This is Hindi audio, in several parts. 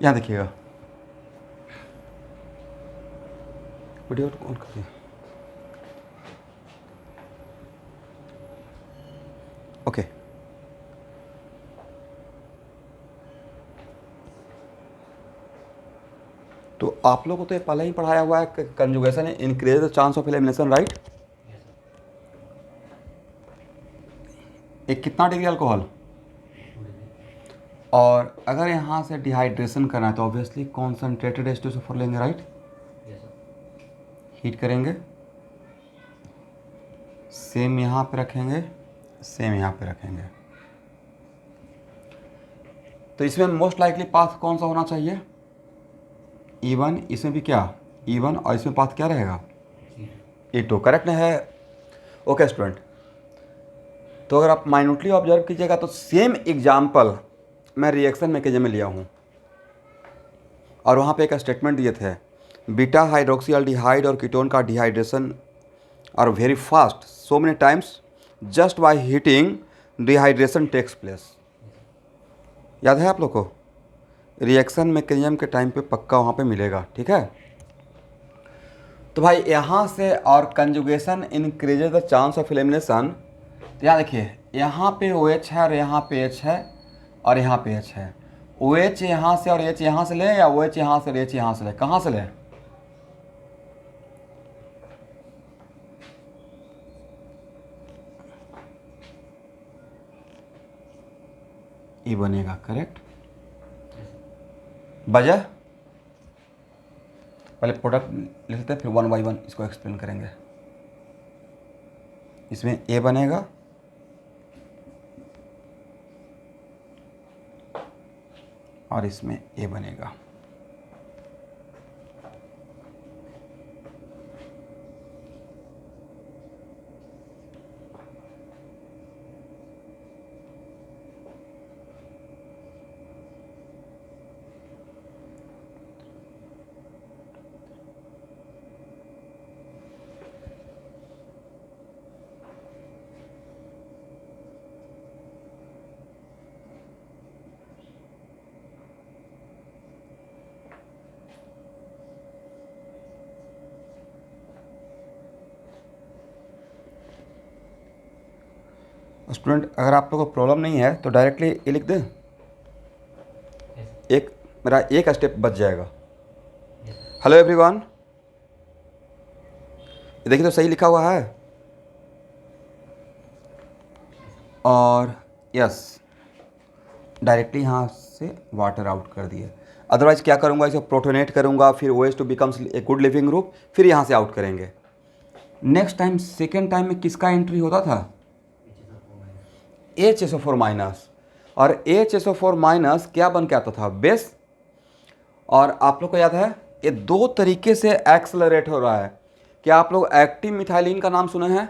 यहाँ देखिएगा, वीडियो ऑन कर दिया। ओके, तो आप लोगों को तो ये पहले ही पढ़ाया हुआ है, conjugation increase the chance of elimination, right. एक कितना डिग्री अल्कोहल, और अगर यहाँ से डिहाइड्रेशन करना है तो ऑब्वियसली कॉन्सेंट्रेटेड H2SO4 लेंगे, राइट। हीट करेंगे, सेम यहाँ पे रखेंगे, सेम यहाँ पे रखेंगे, तो इसमें मोस्ट लाइकली पाथ कौन सा होना चाहिए, E1। इसमें भी क्या E1, और इसमें पाथ क्या रहेगा E2, करेक्ट है। ओके स्टूडेंट, तो अगर आप माइन्यूटली ऑब्जर्व कीजिएगा तो सेम एग्जाम्पल मैं रिएक्शन मैकेनिज्म में लिया हूँ, और वहाँ पे एक स्टेटमेंट दिए थे, बीटा हाइड्रोक्सील्डिहाइड और कीटोन का dehydration are very fast, so many times just by heating dehydration takes place. याद है आप लोग को, रिएक्शन मैकेनिज्म के टाइम पे पक्का वहाँ पे मिलेगा, ठीक है। तो भाई यहाँ से, और conjugation increases the chance of elimination, तो यहाँ देखिए, यहाँ पे OH है और यहाँ पे H है और यहाँ पे H है। OH यहाँ से और H यहाँ से ले, या OH यहाँ से और H यहाँ से ले, कहाँ से ले, ये बनेगा, करेक्ट। वजह, पहले प्रोडक्ट लिख लेते हैं, फिर 1 बाई 1 इसको एक्सप्लेन करेंगे। इसमें A बनेगा और इसमें A बनेगा। स्टूडेंट, अगर आप लोगों को प्रॉब्लम नहीं है तो डायरेक्टली ये लिख दे, एक मेरा एक स्टेप बच जाएगा। हेलो एवरीवन, ये देखिए तो सही लिखा हुआ है, और यस, डायरेक्टली यहाँ से वाटर आउट कर दिए। अदरवाइज क्या करूँगा, इसे प्रोटोनेट करूँगा, फिर OH2 becomes a good leaving group, फिर यहाँ से आउट करेंगे। नेक्स्ट टाइम, सेकेंड टाइम में किसका एंट्री होता था, HSO4 माइनस, और HSO4 माइनस क्या बन के आता था, बेस। और आप लोग को याद है, ये दो तरीके से एक्सेलरेट हो रहा है। क्या आप लोग एक्टिव मिथाइलिन का नाम सुने हैं,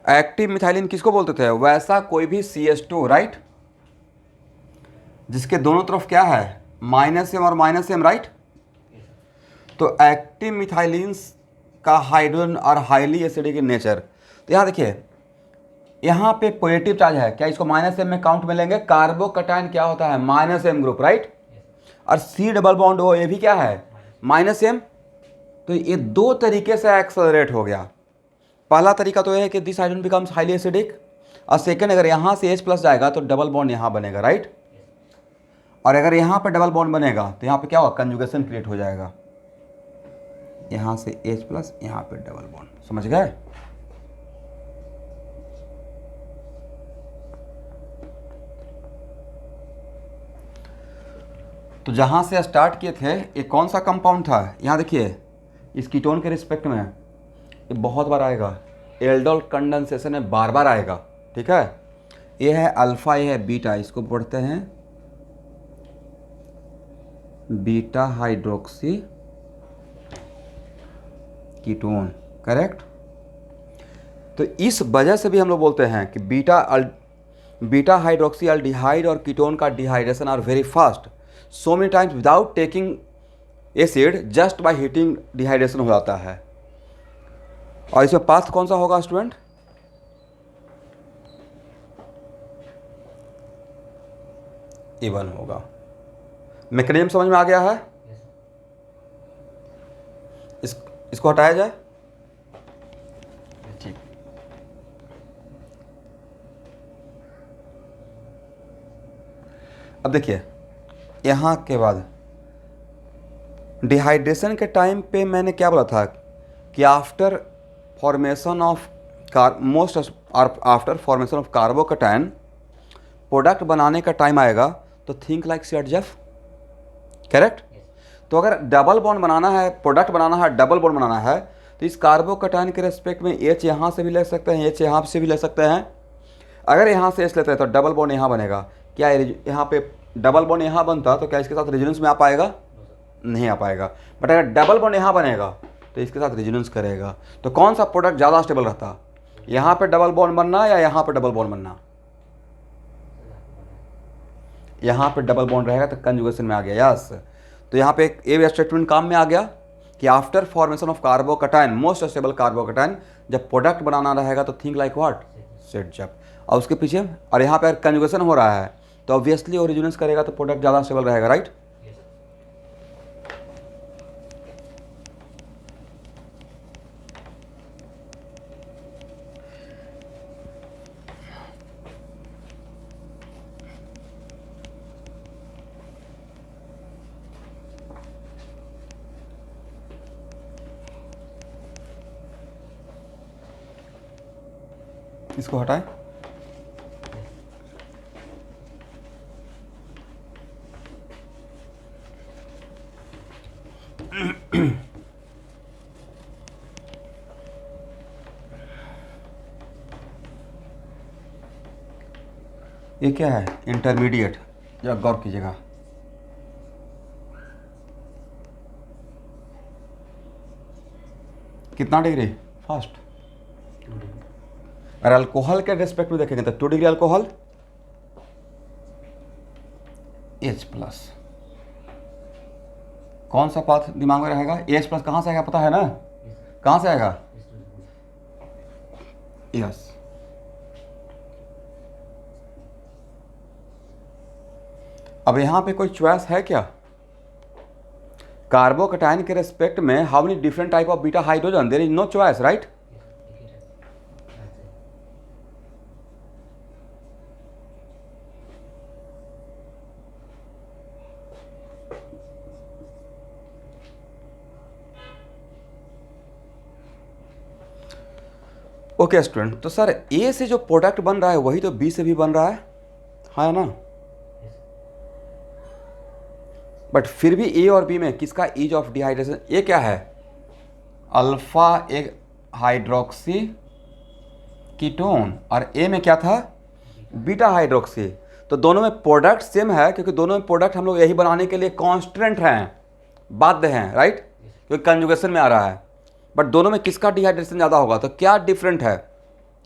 एक्टिव मिथाइलिन किसको बोलते थे, वैसा कोई भी CH2, राइट, जिसके दोनों तरफ क्या है, -M और -M, राइट। तो एक्टिव मिथाइलिन का हाइड्रोजन और हाईली एसिडिक इन नेचर। तो यहाँ देखिए, यहाँ पे पॉजिटिव चार्ज है, क्या इसको -M में काउंट में लेंगे, कार्बोकटायन क्या होता है, -M ग्रुप, राइट। और C डबल बॉन्ड O, ये भी क्या है, -M। तो ये दो तरीके से एक्सेलरेट हो गया। पहला तरीका तो यह है कि this hydrogen becomes highly acidic, और सेकेंड, अगर यहाँ से H+ जाएगा तो डबल बॉन्ड यहाँ बनेगा, राइट। और अगर यहाँ पे डबल बॉन्ड बनेगा तो यहाँ पे क्या होगा, कंजुगेशन क्रिएट हो जाएगा, यहाँ से H+, यहाँ पे डबल बॉन्ड, समझ गए। तो जहाँ से स्टार्ट किए थे, ये कौन सा कंपाउंड था, यहाँ देखिए, इस कीटोन के रिस्पेक्ट में ये बहुत बार आएगा, एल्डोल कंडेंसेशन में बार बार आएगा, ठीक है। ये है अल्फा, ये है बीटा, इसको पढ़ते हैं बीटा हाइड्रोक्सी कीटोन, करेक्ट। तो इस वजह से भी हम लोग बोलते हैं कि बीटा हाइड्रोक्सी एल्डिहाइड और कीटोन का dehydration are very fast, so many times without taking acid, just by heating dehydration हो जाता है। और इसमें पाथ कौन सा होगा स्टूडेंट, इवन होगा। मैकेनिज्म समझ में आ गया है? इसको हटाया जाए। ठीक, अब देखिए यहाँ के बाद डिहाइड्रेशन के टाइम पे मैंने क्या बोला था कि after formation of after formation of carbocation product बनाने का टाइम आएगा तो थिंक लाइक CHF, करेक्ट? तो अगर डबल बॉन्ड बनाना है, प्रोडक्ट बनाना है, डबल बॉन्ड बनाना है, तो इस कार्बोकैटायन के रेस्पेक्ट में H यहाँ से भी ले सकते हैं, H यहाँ से भी ले सकते हैं। अगर यहाँ से H लेते हैं तो डबल बॉन्ड यहाँ बनेगा। क्या यहाँ पे डबल बॉन्ड यहाँ बनता तो क्या इसके साथ रेजोनेंस में आ पाएगा? नहीं आ पाएगा। बट अगर डबल बॉन्ड यहाँ बनेगा तो इसके साथ रेजोनेंस करेगा। तो कौन सा प्रोडक्ट ज़्यादा स्टेबल रहता? यहाँ पे डबल बॉन्ड बनना या यहाँ पे डबल बॉन्ड बनना? यहाँ पे डबल बॉन्ड रहेगा तो कंजुगेशन में आ गया, यस। तो यहाँ पे एक ए स्टेटमेंट काम में आ गया कि after formation of carbocation most stable carbocation, जब प्रोडक्ट बनाना रहेगा तो थिंक लाइक व्हाट? CHF। और उसके पीछे और यहाँ पे कंजुगेशन हो रहा है तो ऑब्वियसली वो रेजोनेंस करेगा तो प्रोडक्ट ज़्यादा स्टेबल रहेगा, राइट? इसको हटाएं। ये क्या है? इंटरमीडिएट, या गौर कीजिएगा। कितना डिग्री? फर्स्ट। और अल्कोहल के रेस्पेक्ट में देखेंगे तो 2 डिग्री अल्कोहल, H+। कौन सा पाथ दिमाग में रहेगा? H+ कहाँ से आएगा पता है ना? कहाँ से आएगा? यस। अब यहाँ पे कोई चॉइस है क्या? कार्बोकैटायन के रेस्पेक्ट में how many different type of beta hydrogen? There is no choice, right? Okay student, तो सर ए से जो प्रोडक्ट बन रहा है वही तो बी से भी बन रहा है ना? बट फिर भी ए और बी में किसका ईज ऑफ डिहाइड्रेशन? ए क्या है? अल्फा एक हाइड्रोक्सी कीटोन, और ए में क्या था? Beta hydroxy. तो दोनों में प्रोडक्ट सेम है क्योंकि दोनों में प्रोडक्ट हम लोग यही बनाने के लिए कॉन्स्टेंट हैं, बाध्य हैं, राइट? क्योंकि कंजुगेशन में आ रहा है। बट दोनों में किसका डिहाइड्रेशन ज़्यादा होगा? तो क्या डिफरेंट है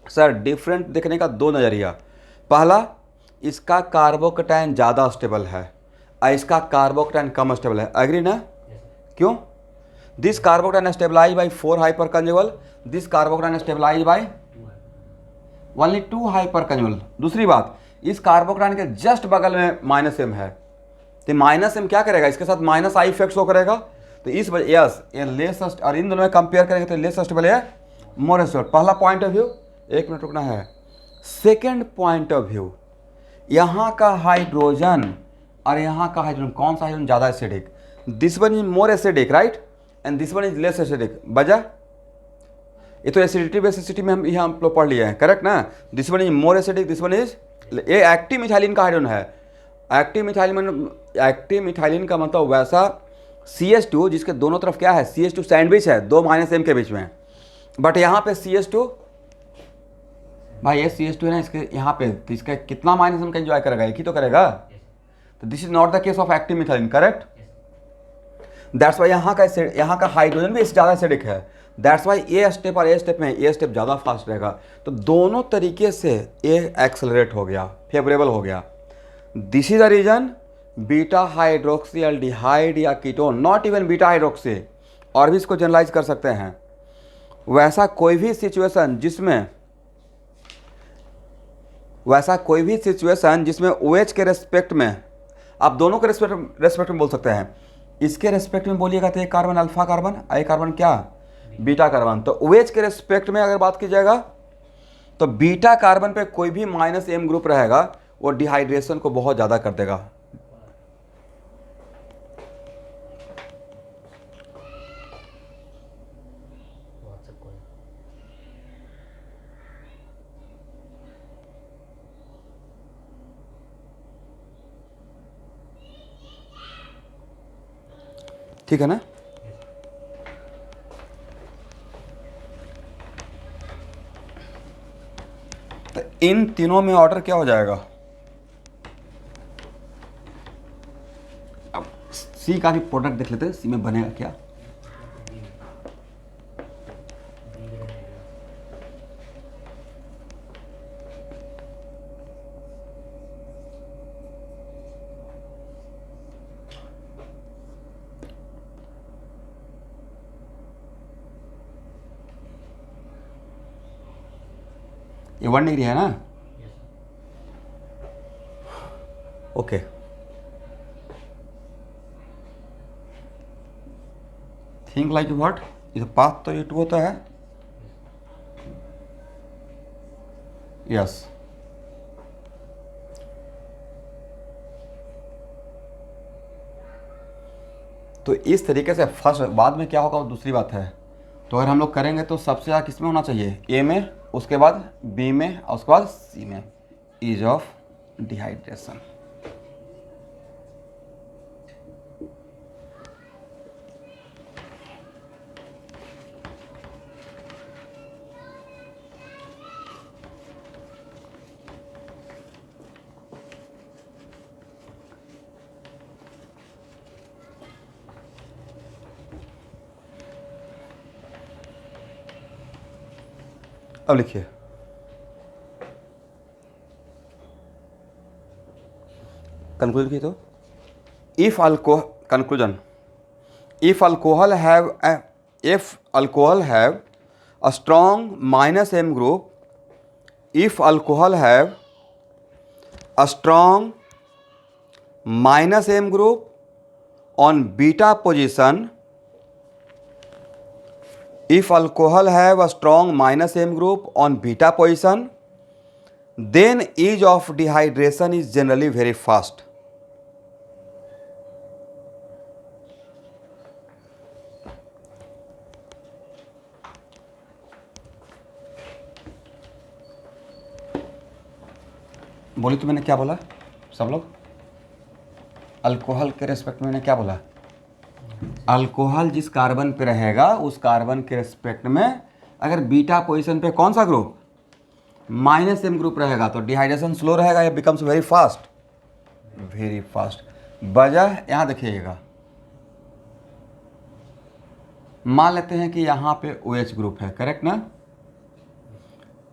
सर? डिफरेंट देखने का दो नज़रिया। पहला, इसका कार्बोकैटायन ज़्यादा स्टेबल है और इसका कार्बोकैटायन कम स्टेबल है। एग्री ना? क्यों? This carbocation stabilize by 4 hyper conjugal, this carbocation stabilize by only 2 hyper conjugal. दूसरी बात, इस कार्बोकैटायन के जस्ट बगल में -M है, तो -M क्या करेगा? इसके साथ -I इफेक्ट शो करेगा। तो इस वजह यस ये लेस, और इन दोनों में कंपेयर करेंगे तो लेस स्टेबल है, मोर स्टेबल। पहला पॉइंट ऑफ व्यू, 1 मिनट रुकना है। सेकेंड पॉइंट ऑफ व्यू, यहाँ का हाइड्रोजन और यहाँ का हाइड्रोजन, कौन सा हाइड्रोजन ज़्यादा acidic? This one is more acidic, right? And this one is less acidic. वजह ये तो एसिडिटी बेसिसिटी में हम लोग पढ़ लिए हैं, करेक्ट ना? This one is more acidic, this one is, ये एक्टिव मिथाइलिन का हाइड्रोजन है। एक्टिव मिथाइलिन का मतलब वैसा CH2 जिसके दोनों तरफ क्या है? CH2 सैंडविच है, 2 -M के बीच में। बट यहाँ पे CH2, भाई ये CH2 है ना, इसके यहाँ पे तो इसका कितना -M का एंजॉय करेगा? एक ही तो करेगा। तो this is not the case of active methylene, correct? That's why यहाँ का हाइड्रोजन भी ज़्यादा एसिडिक है। दैट्स वाई ए स्टेप और ए स्टेप में ए स्टेप ज़्यादा फास्ट रहेगा। तो दोनों तरीके से ए एक्सेलरेट हो गया, फेवरेबल हो गया। This is the reason beta hydroxy aldehyde या ketone, not even beta hydroxy, और भी इसको जनरलाइज कर सकते हैं। वैसा कोई भी सिचुएशन जिसमें OH के रेस्पेक्ट में आप दोनों के रेस्पेक्ट में बोल सकते हैं। इसके रेस्पेक्ट में बोलिएगा तो एक कार्बन अल्फा कार्बन, एक कार्बन क्या, बीटा कार्बन। तो OH के रेस्पेक्ट में अगर बात की जाएगा तो बीटा कार्बन पे कोई भी -M ग्रुप रहेगा वो डिहाइड्रेशन को बहुत ज़्यादा कर देगा। ठीक है ना। तो इन तीनों में ऑर्डर क्या हो जाएगा, अब सी का भी प्रोडक्ट देख लेते हैं, सी में बनेगा क्या। ये 1 डिग्री है ना, ओके। थिंक लाइक व्हाट, ये पाथ तो ये 2 होता है, यस। तो इस तरीके से फर्स्ट, बाद में क्या होगा वो दूसरी बात है। तो अगर हम लोग करेंगे तो सबसे ज़्यादा किस में होना चाहिए, ए में, उसके बाद बी में, और उसके बाद सी में, ईज ऑफ डिहाइड्रेशन। अब लिखिए, कंक्लूजन की तो if alcohol, conclusion, if alcohol have a strong -M group, if alcohol have a strong -M group on beta position, if alcohol have a strong -M group on beta position, then age of dehydration is generally very fast. बोली तो मैंने क्या बोला सब लोग, अल्कोहल के रेस्पेक्ट में मैंने क्या बोला, अल्कोहल जिस कार्बन पे रहेगा उस कार्बन के रेस्पेक्ट में अगर बीटा पोजीशन पे कौन सा ग्रुप, -M ग्रुप रहेगा तो डिहाइड्रेशन स्लो रहेगा, या becomes very fast, very fast. वजह यहाँ देखिएगा, मान लेते हैं कि यहाँ पे OH ग्रुप है, करेक्ट ना,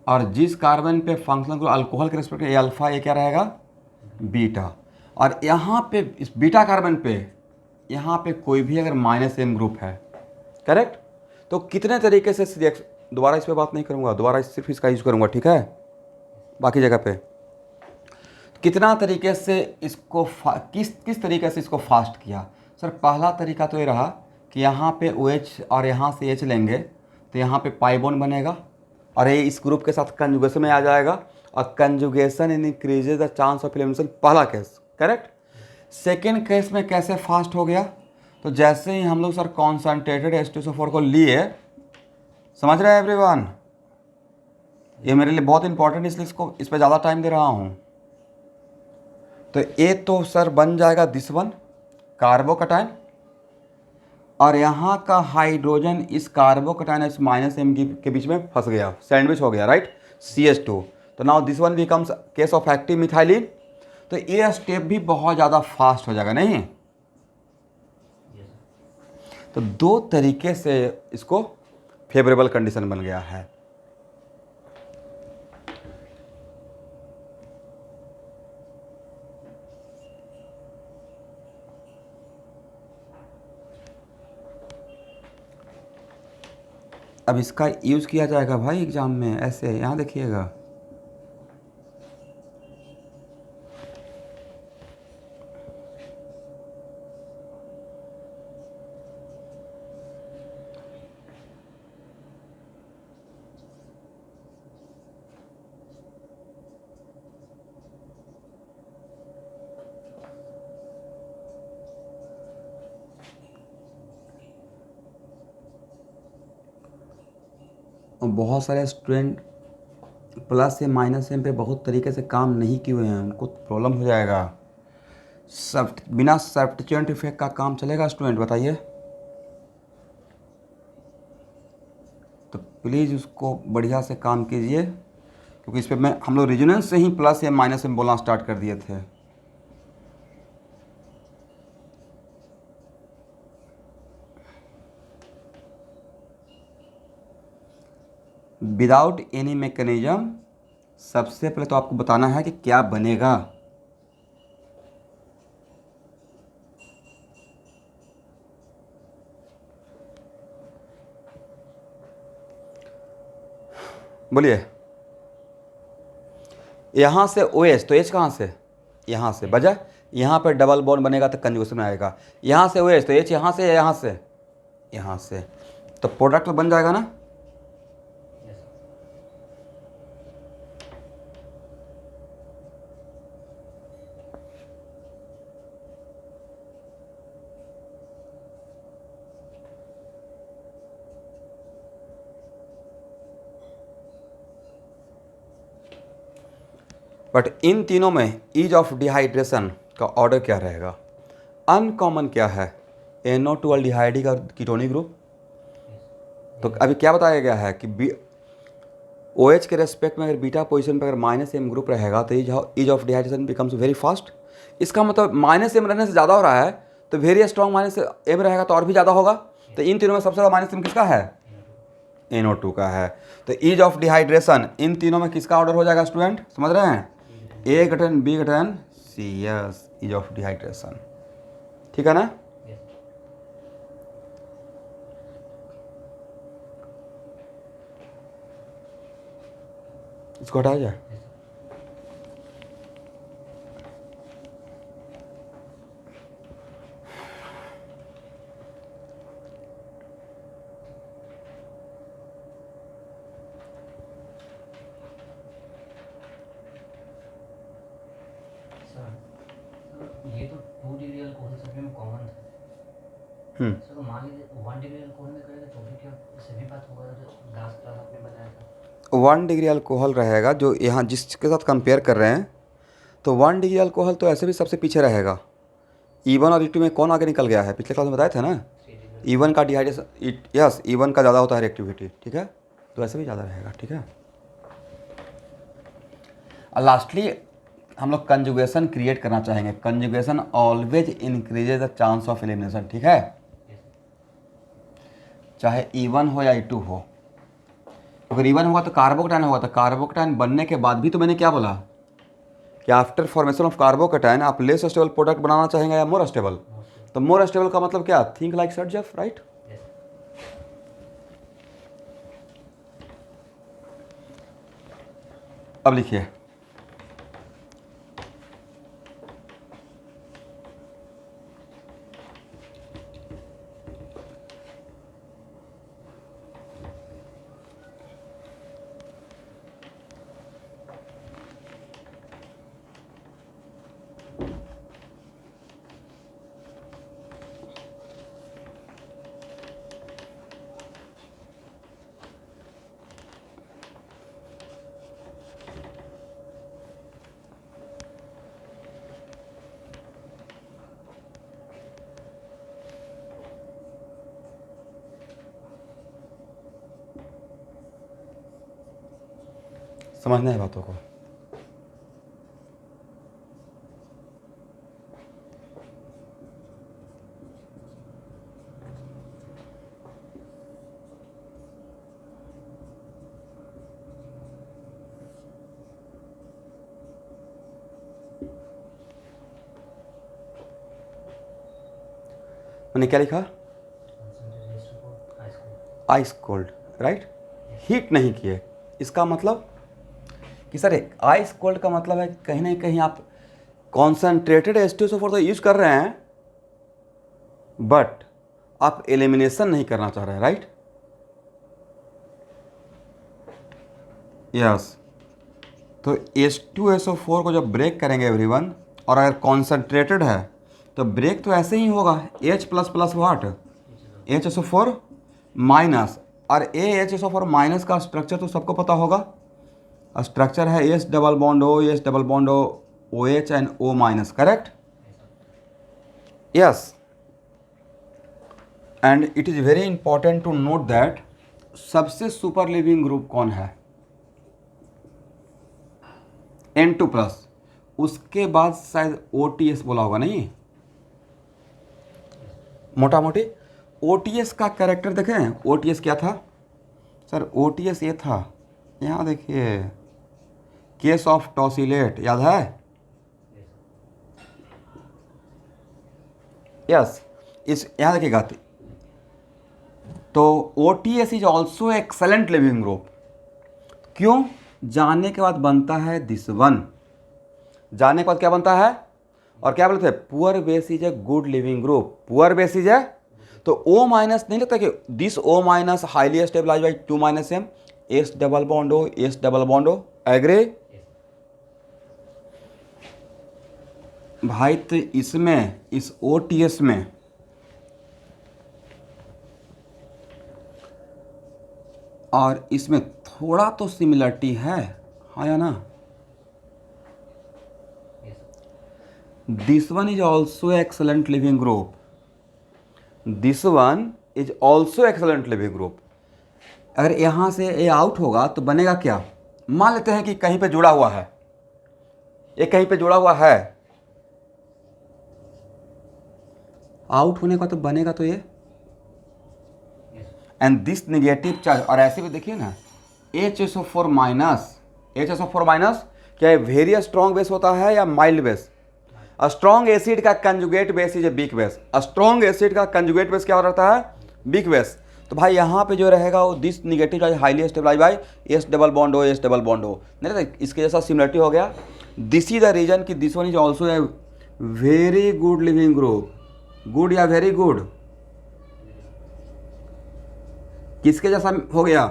और जिस कार्बन पे फंक्शनल ग्रुप अल्कोहल के रेस्पेक्ट में ये अल्फा, ये क्या रहेगा, बीटा, और यहाँ पे इस बीटा कार्बन पे यहाँ पे कोई भी अगर -M ग्रुप है, करेक्ट, तो कितने तरीके से दोबारा इस पे बात नहीं करूँगा, दोबारा सिर्फ इसका यूज करूँगा, ठीक है, बाकी जगह पे कितना तरीके से इसको किस तरीके से इसको फास्ट किया। सर पहला तरीका तो ये रहा कि यहाँ पे OH और यहाँ से H लेंगे तो यहाँ पे पाई बॉन्ड बनेगा और ये इस ग्रुप के साथ कंजुगेशन में आ जाएगा, और conjugation increases the chance of elimination, पहला केस, करेक्ट। सेकेंड केस में कैसे फास्ट हो गया, तो जैसे ही हम लोग सर कॉन्सनट्रेटेड H2SO4 को लिए, समझ रहे हैं एवरीवन, ये मेरे लिए बहुत इंपॉर्टेंट, इसलिए इसको इस पर ज़्यादा टाइम दे रहा हूँ। तो ये तो सर बन जाएगा दिस वन कार्बोकटाइन, और यहाँ का हाइड्रोजन इस कार्बोकटाइन इस -M के बीच में फंस गया, सैंडविच हो गया, राइट, CH2। तो now this one becomes case of active methylene. तो ये स्टेप भी बहुत ज़्यादा फास्ट हो जाएगा, नहीं। तो दो तरीके से इसको फेवरेबल कंडीशन बन गया है। अब इसका यूज़ किया जाएगा भाई एग्जाम में ऐसे, यहाँ देखिएगा, और बहुत सारे स्टूडेंट प्लस या माइनस एम पे बहुत तरीके से काम नहीं किए हुए हैं, उनको प्रॉब्लम हो जाएगा। सब बिना सब्स्टिट्यूएंट इफेक्ट का काम चलेगा स्टूडेंट, बताइए? तो प्लीज़ उसको बढ़िया से काम कीजिए, क्योंकि इस पर हम लोग रेजोनेंस से ही प्लस या माइनस में बोलना स्टार्ट कर दिए थे। विदाउट एनी मैकेनिज्म सबसे पहले तो आपको बताना है कि क्या बनेगा। बोलिए। यहाँ से ओ एच, तो एच कहाँ से? यहाँ से बजा, यहाँ पर डबल बॉन्ड बनेगा तो कंजुगेशन में आएगा। यहाँ से ओ एच, तो एच यहाँ से या यहाँ से? यहाँ से। तो प्रोडक्ट बन जाएगा ना? बट इन तीनों में ईज ऑफ डिहाइड्रेशन का ऑर्डर क्या रहेगा? अनकॉमन क्या है? NO2 डिहाइडी का कीटोनिक ग्रुप। तो अभी क्या बताया गया है कि OH के रेस्पेक्ट में अगर बीटा पोजीशन पर अगर -m ग्रुप रहेगा तो ease of dehydration becomes very fast. इसका मतलब -m रहने से ज़्यादा हो रहा है, तो वेरी स्ट्रॉन्ग -m रहेगा तो और भी ज़्यादा होगा। तो इन तीनों में सबसे ज़्यादा -m किसका है? NO2 का है। तो ईज ऑफ डिहाइड्रेशन इन तीनों में किसका ऑर्डर हो जाएगा स्टूडेंट, समझ रहे हैं? A घटन B घटन C, yes, ease of dehydration. ठीक है ना? इसको हटाया जाए। ये तो 2 डिग्री अल्कोहल सभी में कॉमन था। सर मान लीजिए 1 डिग्री अल्कोहल में करेगा तो भी क्या इससे भी बात होगा जो लास्ट क्लास आपने बताया था? 1 डिग्री अल्कोहल रहेगा जो यहाँ जिसके साथ कंपेयर कर रहे हैं, तो 1 डिग्री अल्कोहल तो ऐसे भी सबसे पीछे रहेगा। E1 और E2 में कौन आगे निकल गया है? पिछले क्लास में बताया था ना, E1 का डिहाइड्रेशन, यस, E1 का ज़्यादा होता है रिएक्टिविटी, ठीक है, तो ऐसे भी ज़्यादा रहेगा, ठीक है। और लास्टली हम लोग कंजुगेशन क्रिएट करना चाहेंगे। Conjugation always increases the chance of elimination, ठीक है, चाहे E1 हो या E2 हो। अगर E1 होगा तो कार्बोकैटायन होगा, तो कार्बोकैटायन बनने के बाद भी तो मैंने क्या बोला कि आफ्टर फॉर्मेशन ऑफ कार्बोकैटायन आप लेस स्टेबल प्रोडक्ट बनाना चाहेंगे या मोर स्टेबल? तो मोर स्टेबल का मतलब क्या? थिंक लाइक सर्जेफ, राइट? अब लिखिए, समझना है बातों को। मैंने क्या लिखा? Ice cold, right? हीट नहीं किए। इसका मतलब कि सर आइस कोल्ड का मतलब है कहीं ना कहीं आप कॉन्सेंट्रेटेड H2SO4 तो यूज कर रहे हैं, बट आप एलिमिनेशन नहीं करना चाह रहे हैं, राइट? यस। तो H2SO4 को जब ब्रेक करेंगे एवरीवन, और अगर कॉन्सेंट्रेटेड है तो ब्रेक तो ऐसे ही होगा, H++ वाट HSO4 माइनस और AHSO4 माइनस का स्ट्रक्चर तो सबको पता होगा। स्ट्रक्चर है S double bond O, S double bond O, OH and O minus, correct? Yes. And it is very important to note that सबसे सुपर लिविंग ग्रुप कौन है? N2 प्लस, उसके बाद शायद OTS बोला होगा, नहीं? मोटा मोटी OTS का कैरेक्टर देखें। OTS क्या था सर? OTS ये था, यहाँ देखिए, केस ऑफ टॉसिलेट, याद है? यस। इस यहाँ देखिएगा, तो OTS is also excellent leaving group. क्यों? जाने के बाद बनता है दिस वन। जाने के बाद क्या बनता है? और क्या बोलते हैं? Poor base is a good leaving group. Poor base is है, तो O माइनस नहीं लगता कि this O minus highly stabilize by 2 minus M, S double bond O, S double bond O, agree? भाई तो इसमें, इस OTS में और इसमें थोड़ा तो सिमिलरिटी है, हाँ या ना? This one is also excellent leaving group. This one is also excellent leaving group. अगर यहाँ से ये आउट होगा तो बनेगा क्या? मान लेते हैं कि कहीं पे जुड़ा हुआ है, ये कहीं पे जुड़ा हुआ है, आउट होने का तो बनेगा तो ये, एंड दिस नेगेटिव चार्ज। और ऐसे भी देखिए ना, HSO4 माइनस, HSO4 माइनस क्या है? वेरी स्ट्रॉन्ग बेस होता है या माइल्ड बेस? स्ट्रॉन्ग एसिड का conjugate base is a weak base. Strong acid का कंजुगेट बेस क्या रहता है? Weak base. तो भाई यहाँ पे जो रहेगा वो this negative charge highly stabilize by S double bond O, S double bond O, नहीं तो इसके जैसा सिमिलरिटी हो गया। दिस इज द रीजन कि this one is also a very good leaving group. Good या वेरी गुड? किसके जैसा हो गया?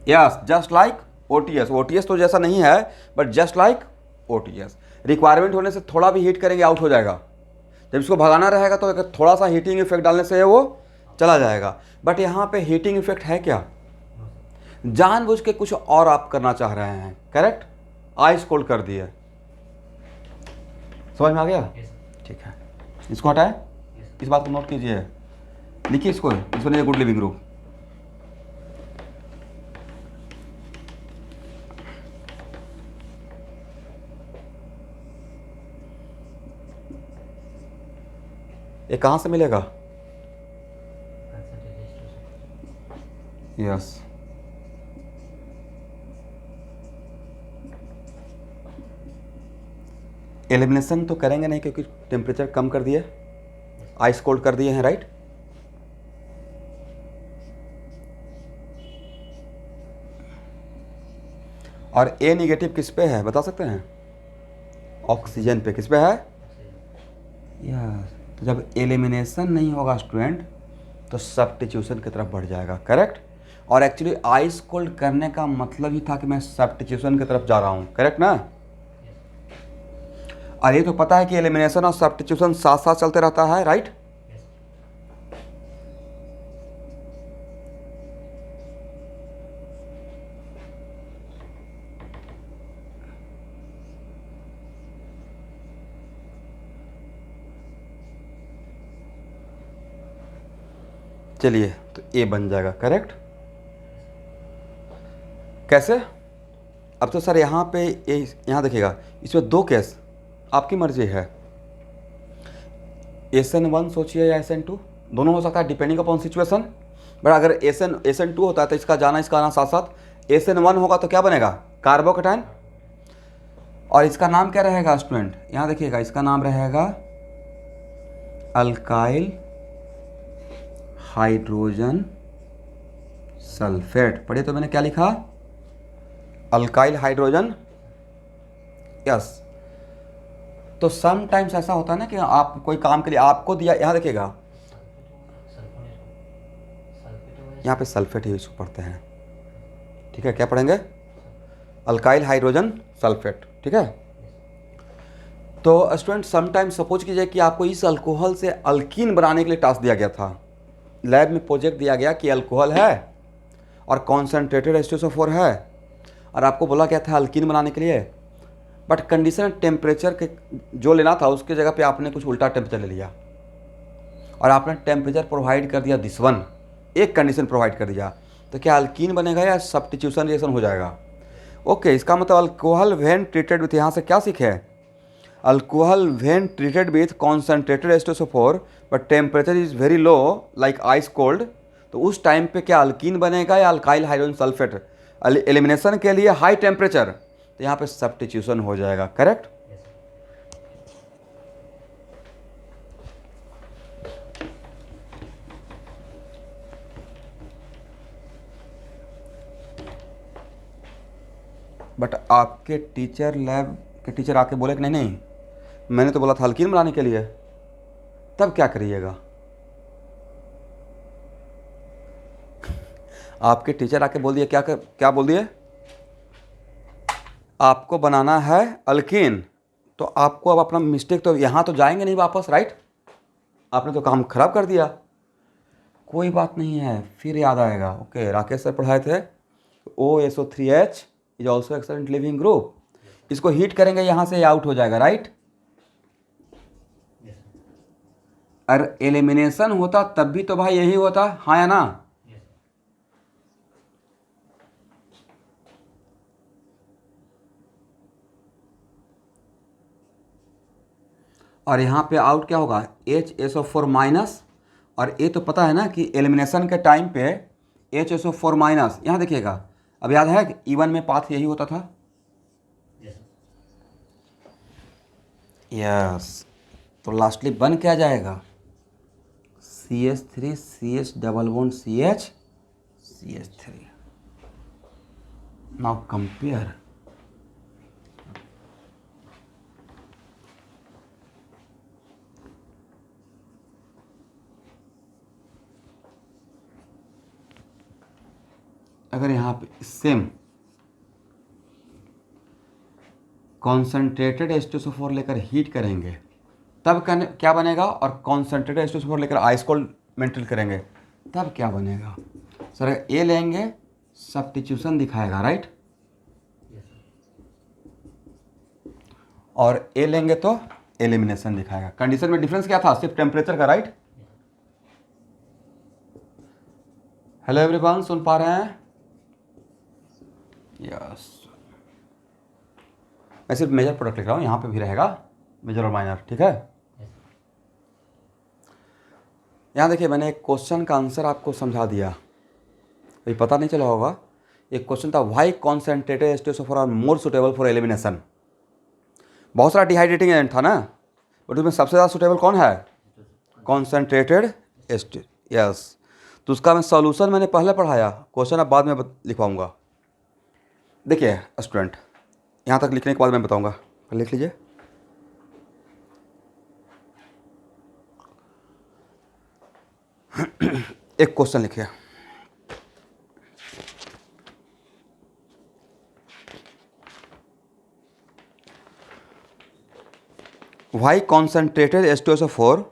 Yes, just like OTS। OTS तो जैसा नहीं है, but just like OTS। Requirement होने से थोड़ा भी हीट करेंगे आउट हो जाएगा। जब इसको भगाना रहेगा तो अगर थोड़ा सा हीटिंग इफेक्ट डालने से वो चला जाएगा। बट यहाँ पे हीटिंग इफेक्ट है क्या? जानबूझ के कुछ और आप करना चाह रहे हैं, करेक्ट? आइस कोल्ड कर दिए। समझ में आ गया? ठीक है, इसको हटाए, इस बात को नोट कीजिए, लिखिए इसको नहीं गुड लिविंग ग्रुप। ये कहाँ से मिलेगा? यस, एलिमिनेशन तो करेंगे नहीं क्योंकि टेम्परेचर कम कर दिए, आइस कोल्ड कर दिए हैं, राइट? और A निगेटिव किस पे है बता सकते हैं? ऑक्सीजन पे। किस पे है? यस। तो जब एलिमिनेशन नहीं होगा स्टूडेंट तो सब्स्टिट्यूशन की तरफ बढ़ जाएगा, करेक्ट? और एक्चुअली आइस कोल्ड करने का मतलब ही था कि मैं सब्स्टिट्यूशन की तरफ जा रहा हूँ, करेक्ट ना? और ये तो पता है कि एलिमिनेशन और सब्स्टिट्यूशन साथ साथ चलते रहता है, राइट? चलिए, तो A बन जाएगा, करेक्ट? कैसे? अब तो सर यहाँ पे यहाँ देखिएगा, इसमें दो केस, आपकी मर्जी है। SN1 सोचिए या SN2, दोनों हो सकता है डिपेंडिंग अपॉन सिचुएशन। बट अगर SN2 होता है तो इसका आना साथ साथ। SN1 होगा तो क्या बनेगा? कार्बोकेटाइन। और इसका नाम क्या रहेगा स्टूडेंट? यहाँ देखिएगा, इसका नाम रहेगा अल्काइल हाइड्रोजन सल्फेट। पढ़िए तो मैंने क्या लिखा? Alkyl hydrogen, yes. तो समटाइम्स ऐसा होता है ना कि आप कोई काम के लिए आपको दिया, यहाँ देखिएगा, यहाँ पे सल्फेट ही इसको पढ़ते हैं, ठीक है? क्या पढ़ेंगे? अल्काइल हाइड्रोजन सल्फेट, ठीक है? तो स्टूडेंट समटाइम्स सपोज कीजिए कि आपको इस अल्कोहल से अल्कीन बनाने के लिए टास्क दिया गया था, लैब में प्रोजेक्ट दिया गया कि अल्कोहल है और कॉन्सेंट्रेटेड H2SO4 है और आपको बोला गया था अल्कीन बनाने के लिए, बट कंडीशन टेम्परेचर के जो लेना था उसकी जगह पे आपने कुछ उल्टा टेम्परेचर ले लिया और आपने टेम्परेचर प्रोवाइड कर दिया दिस वन, एक कंडीशन प्रोवाइड कर दिया, तो क्या अल्कीन बनेगा या सब्स्टिट्यूशन रिएक्शन हो जाएगा? ओके, इसका मतलब अल्कोहल व्हेन ट्रीटेड विथ, यहाँ से क्या सीखे? Alcohol when treated with concentrated H2SO4 but temperature is very low like ice cold, तो उस टाइम पे क्या अल्कीन बनेगा या अल्काइल हाइड्रोजन सल्फेट? एलिमिनेशन के लिए हाई टेम्परेचर, तो यहाँ पे सब्स्टिट्यूशन हो जाएगा, करेक्ट? बट आपके टीचर, लैब के टीचर आके बोले कि नहीं नहीं, मैंने तो बोला था अल्कीन बनाने के लिए, तब क्या करिएगा? आपके टीचर आके बोल दिए, क्या बोल दिए? आपको बनाना है अल्कीन, तो आपको अब अपना मिस्टेक, तो यहाँ तो जाएंगे नहीं वापस, राइट? आपने तो काम खराब कर दिया। कोई बात नहीं है, फिर याद आएगा। ओके, राकेश सर पढ़ाए थे OSO3H is also excellent leaving group, इसको हीट करेंगे यहाँ से आउट हो जाएगा, राइट? और एलिमिनेशन होता तब भी तो भाई यही होता, हाँ या ना? और यहाँ पे आउट क्या होगा? HSO4 माइनस, और ये तो पता है ना कि एलिमिनेशन के टाइम पे HSO4 माइनस, यहाँ देखिएगा, अब याद है कि E1 में पाथ यही होता था, यस। तो लास्टली बन क्या जाएगा? CH3 CH double bond CH CH3। Now compare, अगर यहाँ पे सेम कॉन्सेंट्रेटेड H2SO4 लेकर हीट करेंगे तब क्या बनेगा, और कॉन्सेंट्रेटेड H2SO4 लेकर आइस कोल्ड मेंटेन करेंगे तब क्या बनेगा? सर ए लेंगे सब्स्टिट्यूशन दिखाएगा, राइट? और ए लेंगे तो एलिमिनेशन दिखाएगा। कंडीशन में डिफरेंस क्या था? सिर्फ टेम्परेचर का, राइट? हेलो एवरीवन, सुन पा रहे हैं? यस। मैं सिर्फ मेजर प्रोडक्ट लिख रहा हूँ, यहाँ पे भी रहेगा मेजर और माइनर, ठीक है? यहाँ देखिए, मैंने एक क्वेश्चन का आंसर आपको समझा दिया, अभी पता नहीं चला होगा। एक क्वेश्चन था, why concentrated H2SO4 are more suitable for elimination. बहुत सारा डिहाइड्रेटिंग एजेंट था ना, बट उसमें सबसे ज़्यादा सुटेबल कौन है? Concentrated H2। यस, तो उसका मैं सॉल्यूशन मैंने पहले पढ़ाया, क्वेश्चन अब बाद में लिखवाऊंगा। देखिए स्टूडेंट, यहाँ तक लिखने के बाद मैं बताऊंगा, लिख लीजिए। एक क्वेश्चन लिखिए, why concentrated H2SO4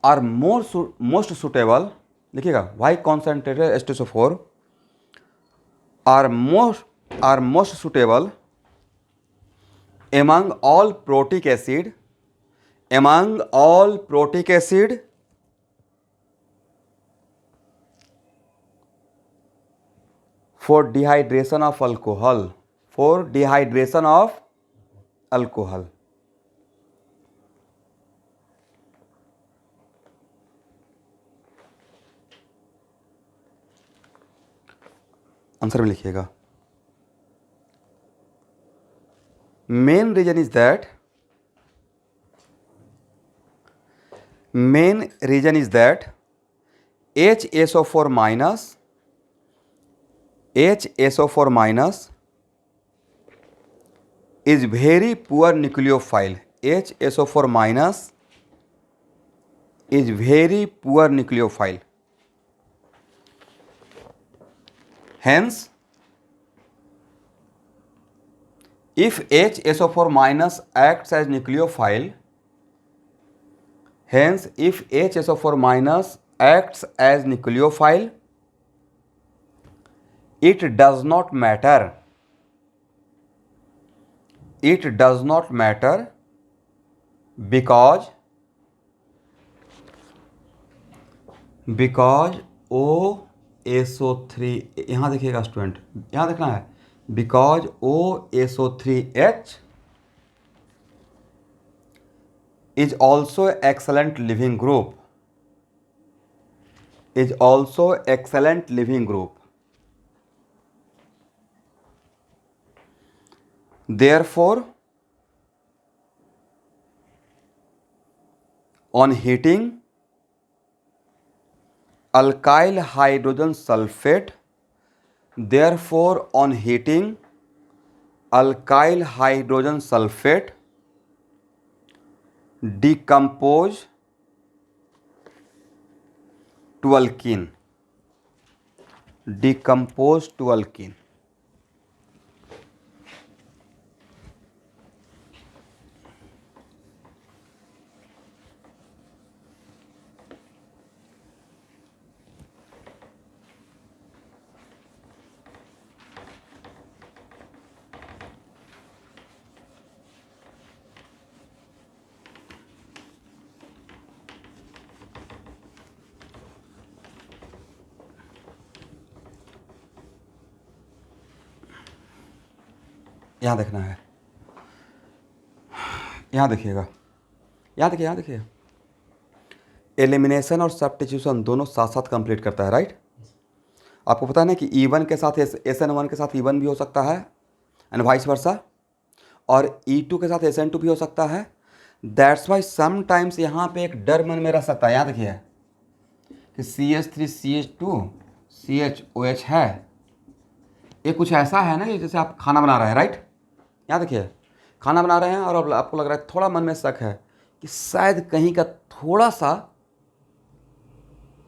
are most suitable, लिखिएगा, why concentrated H2SO4 are most suitable among all protic acid for dehydration of alcohol, answer में लिखिएगा। Main reason is that HSO4 minus is very poor nucleophile. HSO4 minus is very poor nucleophile. Hence, if HSO4 minus acts as nucleophile, acts as nucleophile. It does not matter. It does not matter because OSO3, यहाँ देखिएगा स्टूडेंट, यहाँ देखना है, because OSO3H is also excellent living group. Is also excellent living group. Therefore, on heating, alkyl hydrogen sulfate, therefore on heating, alkyl hydrogen sulfate decompose to alkene. Decompose to alkene. यहाँ देखना है, यहाँ देखिएगा, यहाँ देखिए, एलिमिनेशन और सब्स्टिट्यूशन दोनों साथ साथ कंप्लीट करता है, राइट। आपको पता है ना कि E1 के साथ SN1 के साथ E1 भी हो सकता है एंड वाइस वर्सा, और E2 के साथ SN2 भी हो सकता है। दैट्स वाई समटाइम्स यहाँ पे एक डर मन में रह सकता है, यहाँ देखिए कि CH3CH2 CHOH है, ये कुछ ऐसा है ना कि जैसे आप खाना बना रहे हैं, राइट। यहाँ देखिए खाना बना रहे हैं और आपको लग रहा है, थोड़ा मन में शक है कि शायद कहीं का थोड़ा सा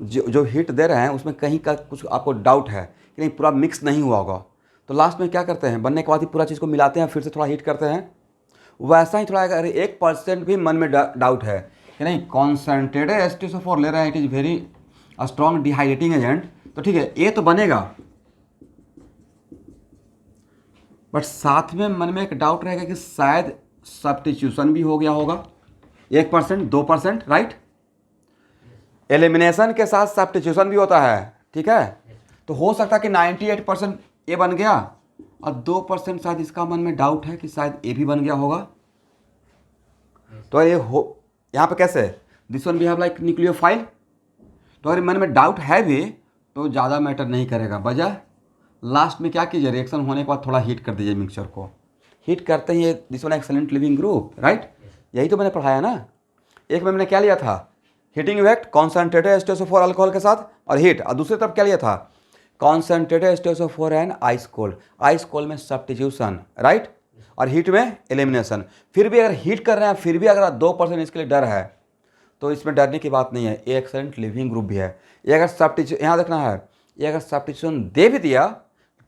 जो हीट दे रहे हैं उसमें कहीं का कुछ आपको डाउट है कि नहीं पूरा मिक्स नहीं हुआ होगा, तो लास्ट में क्या करते हैं, बनने के बाद ही पूरा चीज़ को मिलाते हैं, फिर से थोड़ा हीट करते हैं। वैसा ही थोड़ा अगर 1% भी मन में डाउट है कि नहीं कॉन्सेंट्रेटेड H2SO4 ले रहे हैं, it is very strong dehydrating agent, तो ठीक है ये तो बनेगा, बट साथ में मन में एक डाउट रहेगा कि शायद सब्स्टिट्यूशन भी हो गया होगा 1% 2%, राइट। एलिमिनेशन के साथ सब्स्टिट्यूशन भी होता है, ठीक है, तो हो सकता है कि 98% ए बन गया और 2% शायद इसका मन में डाउट है कि शायद ए भी बन गया होगा। तो ये हो यहाँ पे कैसे, this one we have like nucleophile, तो अगर मन में डाउट है भी तो ज़्यादा मैटर नहीं करेगा, बजाय लास्ट में क्या कीजिए, रिएक्शन होने के बाद थोड़ा हीट कर दीजिए मिक्सचर को, हीट करते ही this one excellent leaving group, right. यही तो मैंने पढ़ाया ना, एक में मैंने क्या लिया था, heating effect concentrated H2SO4 alcohol के साथ और हीट, और दूसरी तरफ क्या लिया था, concentrated H2SO4 and ice cold, ice cold में सब्स्टिट्यूशन, राइट, और हीट में एलिमिनेशन। फिर भी अगर हीट कर रहे हैं फिर भी अगर 2% इसके लिए डर है तो इसमें डरने की बात नहीं है, ये एक्सेलेंट लिविंग ग्रुप भी है। ये अगर सब्स्टिट्यूशन, यहाँ देखना है, ये अगर सब्स्टिट्यूशन दे भी दिया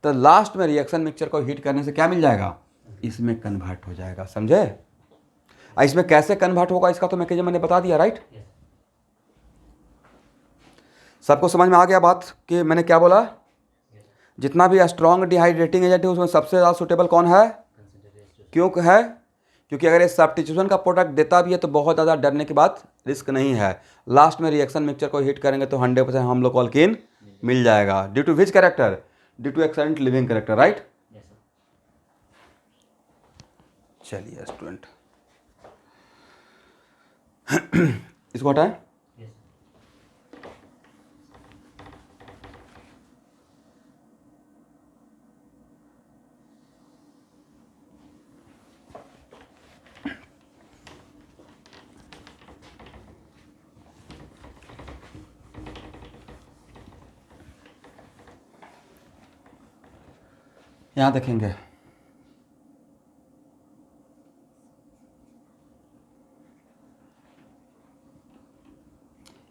तो लास्ट में रिएक्शन मिक्सचर को हीट करने से क्या मिल जाएगा, इसमें कन्वर्ट हो जाएगा, समझे। इसमें कैसे कन्वर्ट होगा इसका तो मैंने बता दिया, राइट। सबको समझ में आ गया बात कि मैंने क्या बोला, जितना भी स्ट्रॉन्ग डिहाइड्रेटिंग एजेंट है उसमें सबसे ज़्यादा सुटेबल कौन है, क्यों है, क्योंकि अगर ये सब्स्टिट्यूशन का प्रोडक्ट देता भी है तो बहुत ज़्यादा डरने की बात रिस्क नहीं है, लास्ट में रिएक्शन मिक्सचर को हीट करेंगे तो 100% हम लोग को अल्कीन मिल जाएगा, due to which character, due to excellent leaving character, right. चलिए स्टूडेंट इसको हटाएं। यहाँ देखेंगे,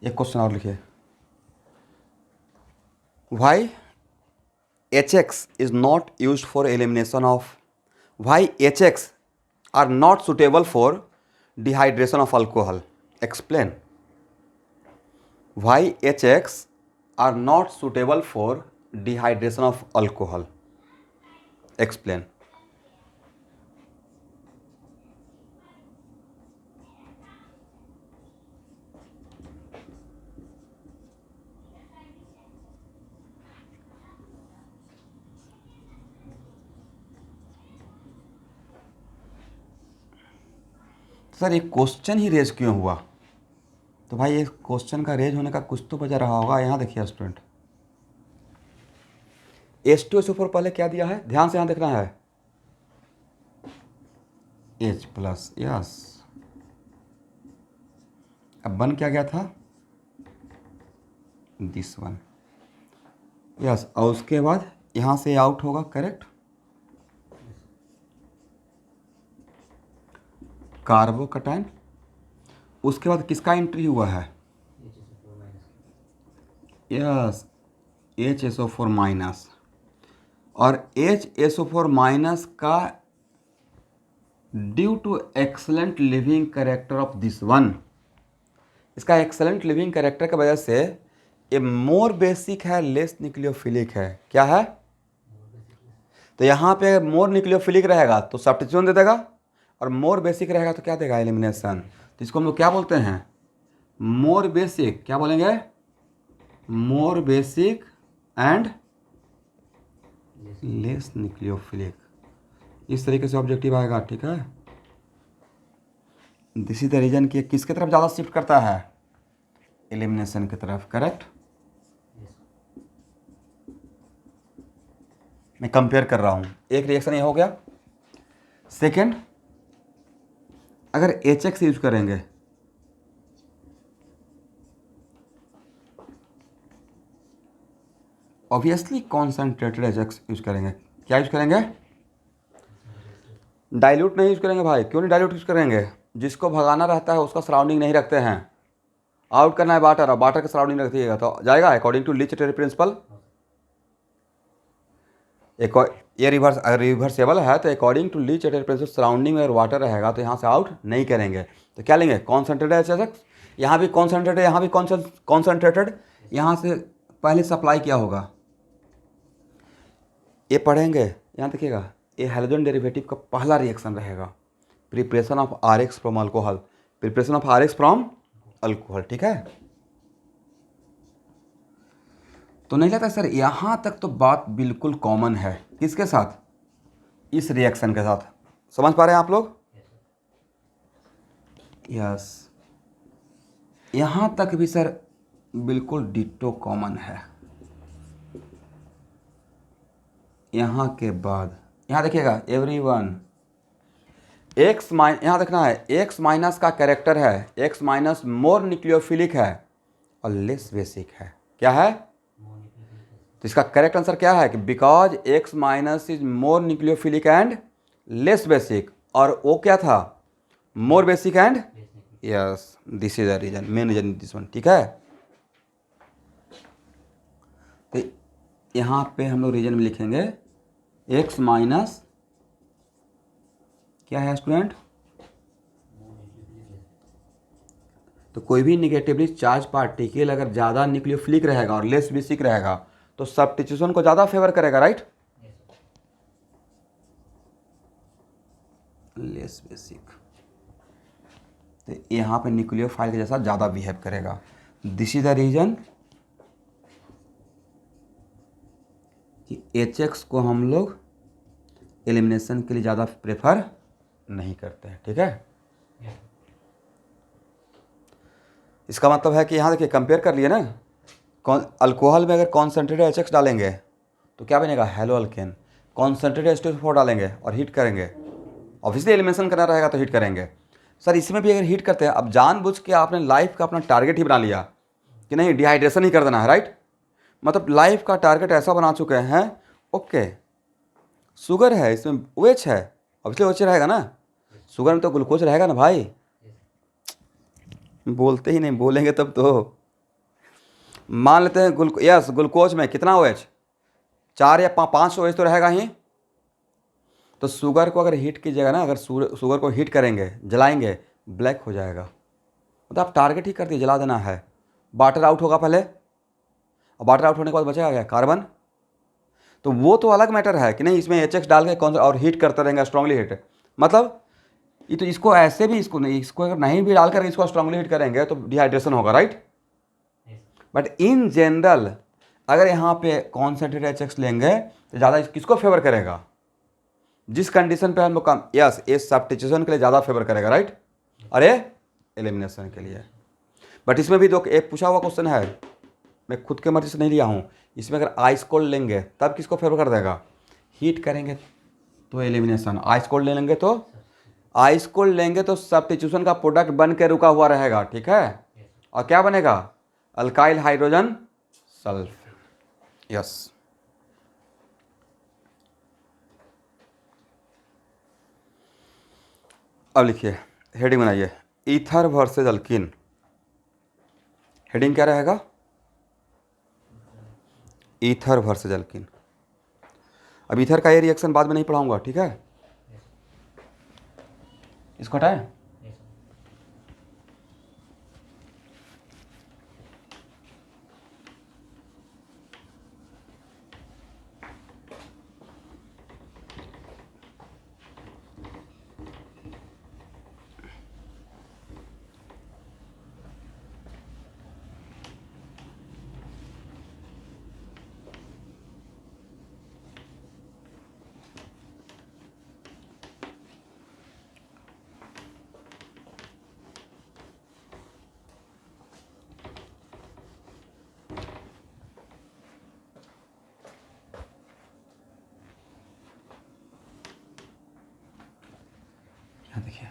एक क्वेश्चन और लिखिए, why HX is not used for elimination of, why HX are not suitable for dehydration of alcohol, explain। Why H X are not suitable for dehydration of alcohol, explain. Sir एक क्वेश्चन ही रेज क्यों हुआ? तो भाई ये क्वेश्चन का रेज होने का कुछ तो वजह रहा होगा। यहाँ देखिए स्टूडेंट, H2SO4 पहले क्या दिया है, ध्यान से यहाँ देखना है, H प्लस, यस। अब बन क्या गया था, दिस वन, यस। और उसके बाद यहाँ से आउट होगा, करेक्ट, कार्बोकटाइन। उसके बाद किसका एंट्री हुआ है, यस, HSO4 माइनस। और HSO4 माइनस का due to excellent leaving character of this one, इसका एक्सलेंट लिविंग कैरेक्टर की वजह से ये मोर बेसिक है, लेस न्यूक्लियोफिलिक है। क्या है, तो यहाँ पे मोर न्यूक्लियोफिलिक रहेगा तो सब्स्टिट्यूशन दे देगा, और मोर बेसिक रहेगा तो क्या देगा, एलिमिनेशन। तो इसको हम लोग क्या बोलते हैं, मोर बेसिक, क्या बोलेंगे, मोर बेसिक एंड लेस न्यूक्लियोफिलिक। इस तरीके से ऑब्जेक्टिव आएगा, ठीक है। दिस इज द रीजन कि किसके तरफ ज़्यादा शिफ्ट करता है, एलिमिनेशन की तरफ, करेक्ट। मैं कंपेयर कर रहा हूँ, एक रिएक्शन ये हो गया। सेकंड, अगर HX यूज करेंगे, ऑब्वियसली कॉन्सेंट्रेटेड HX यूज करेंगे। क्या यूज करेंगे, डाइल्यूट नहीं यूज करेंगे भाई। क्यों नहीं डाइल्यूट यूज करेंगे, जिसको भगाना रहता है उसका सराउंडिंग नहीं रखते हैं। आउट करना है वाटर, और वाटर का सराउंडिंग रखिएगा तो जाएगा अकॉर्डिंग टू लीच प्रिंसिपल। एक ये रिवर्सेबल है तो अकॉर्डिंग टू लीच प्रिंसिपल सराउंडिंग में अगर वाटर रहेगा तो यहाँ से आउट नहीं करेंगे। तो क्या लेंगे, कॉन्सेंट्रेटेड HX। यहाँ भी कॉन्सेंट्रेटेड, यहाँ भी कॉन्सेंट्रेटेड। यहाँ से पहले सप्लाई क्या होगा, ये पढ़ेंगे, यहाँ देखिएगा, ये हैलोजन डेरिवेटिव का पहला रिएक्शन रहेगा, preparation of RH from alcohol, preparation of RH from alcohol, ठीक है। तो नहीं लगता सर यहाँ तक तो बात बिल्कुल कॉमन है, किसके साथ, इस रिएक्शन के साथ। समझ पा रहे हैं आप लोग, यस। यहाँ तक भी सर बिल्कुल डिटो कॉमन है। यहाँ के बाद यहाँ देखिएगा, एवरीवन एक्स माइन, यहाँ देखना है, एक्स माइनस का कैरेक्टर है, एक्स माइनस मोर न्यूक्लियोफिलिक है और लेस बेसिक है। क्या है, तो इसका करेक्ट आंसर क्या है कि because X minus is more nucleophilic and less basic, और वो क्या था, more basic and, yes, this is the reason, main reason this one, ठीक है। तो यहाँ पे हम लोग रीजन में लिखेंगे एक्स माइनस, क्या है स्टूडेंट, तो कोई भी निगेटिवली चार्ज पार्टिकल अगर ज़्यादा न्यूक्लियोफिलिक रहेगा और लेस बेसिक रहेगा तो सब्स्टिट्यूशन को ज़्यादा फेवर करेगा, राइट, लेस बेसिक, तो यहाँ पे न्यूक्लियोफाइल के जैसा ज़्यादा बिहेव करेगा। दिस इज द रीजन कि HX को हम लोग एलिमिनेशन के लिए ज़्यादा प्रेफर नहीं करते हैं, ठीक है। इसका मतलब है कि यहाँ देखिए कंपेयर कर लिए ना, अल्कोहल में अगर कॉन्सेंट्रेटेड HX डालेंगे तो क्या बनेगा, हेलो अल्केन। कॉन्सेंट्रेटेड H2SO4 डालेंगे और हीट करेंगे, ऑब्वियसली एलिमिनेशन करना रहेगा तो हीट करेंगे। सर इसमें भी अगर हीट करते हैं, अब जानबूझ के आपने लाइफ का अपना टारगेट ही बना लिया कि नहीं डिहाइड्रेशन ही कर देना है, राइट, मतलब लाइफ का टारगेट ऐसा बना चुके हैं, ओके, शुगर है इसमें, OH है, ऑब्वियसली OH रहेगा ना, शुगर में तो ग्लूकोज रहेगा ना भाई, बोलते ही नहीं, बोलेंगे तब तो। मान लेते हैं यस, ग्लूकोज में कितना OH, 4 या 5 OH तो रहेगा ही। तो शुगर को अगर हीट कीजिएगा ना, अगर शुगर को हीट करेंगे, जलाएंगे, ब्लैक हो जाएगा, मतलब आप टारगेट ही कर दिए, जला देना है, वाटर आउट होगा पहले, और वाटर आउट होने के बाद बचेगा क्या, कार्बन। तो वो तो अलग मैटर है कि नहीं, इसमें HX डाल के कौन सा और हीट करता रहेगा, स्ट्रांगली हीट, मतलब ये तो इसको ऐसे भी, इसको नहीं, इसको अगर नहीं भी डालकर इसको स्ट्रांगली हीट करेंगे तो डिहाइड्रेशन होगा, राइट। बट इन जनरल अगर यहाँ पे कॉन्सेंट्रेटेड HX लेंगे तो ज़्यादा किसको फेवर करेगा, जिस कंडीशन पे हम लोग काम, यस, ये सब्स्टिट्यूशन के लिए ज़्यादा फेवर करेगा, राइट, अरे एलिमिनेशन के लिए। बट इसमें भी दो एक पूछा हुआ क्वेश्चन है, मैं खुद के मर्जी से नहीं लिया हूँ, इसमें अगर आइस कोल्ड लेंगे तब किसको फेवर कर देगा, हीट करेंगे तो एलिमिनेशन, आइस कोल्ड ले लेंगे तो, आइस कोल्ड लेंगे तो सब्स्टिट्यूशन का प्रोडक्ट बन के रुका हुआ रहेगा, ठीक है, और क्या बनेगा, अल्काइल हाइड्रोजन सल्फ, यस। अब लिखिए, हेडिंग बनाइए, ईथर वर्सेस अल्कीन। हेडिंग क्या रहेगा, ईथर वर्सेस अल्कीन। अब ईथर का ये रिएक्शन बाद में नहीं पढ़ाऊंगा, ठीक है, इसको हटाएं। यहाँ देखिए,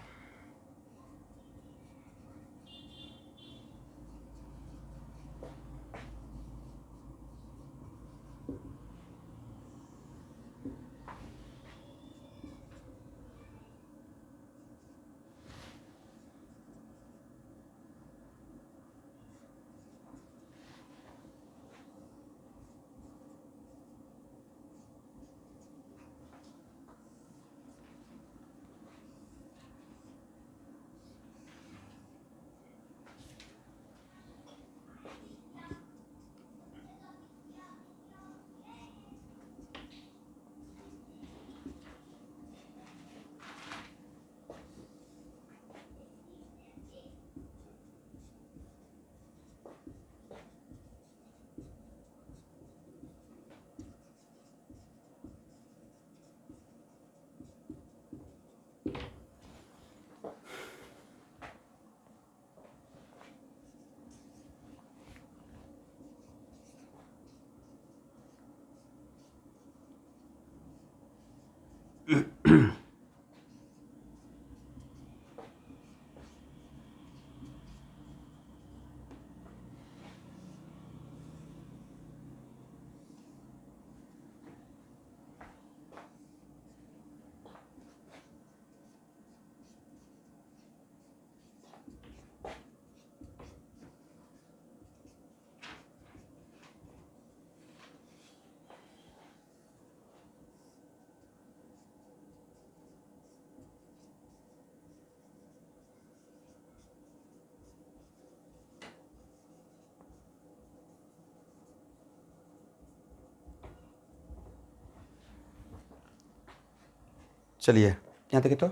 चलिए यहाँ देखिए, तो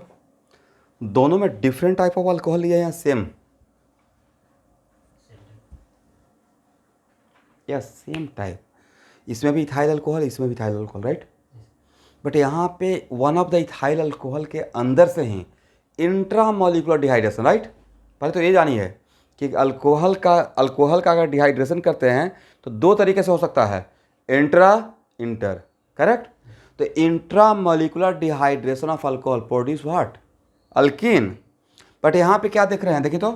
दोनों में डिफरेंट टाइप ऑफ अल्कोहल लिया है या सेम, या सेम टाइप, इसमें भी इथाइल अल्कोहल, इसमें भी इथाइल अल्कोहल, राइट। बट यहाँ पे one of the ethyl alcohol के अंदर से ही इंट्रामोलिकुलर डिहाइड्रेशन, राइट। पहले तो ये जानिए कि अल्कोहल का अगर डिहाइड्रेशन करते हैं तो दो तरीके से हो सकता है, इंट्रा इंटर, करेक्ट। तो intramolecular dehydration of alcohol produce what, alkyne. But यहाँ पे क्या देख रहे हैं, देखिए तो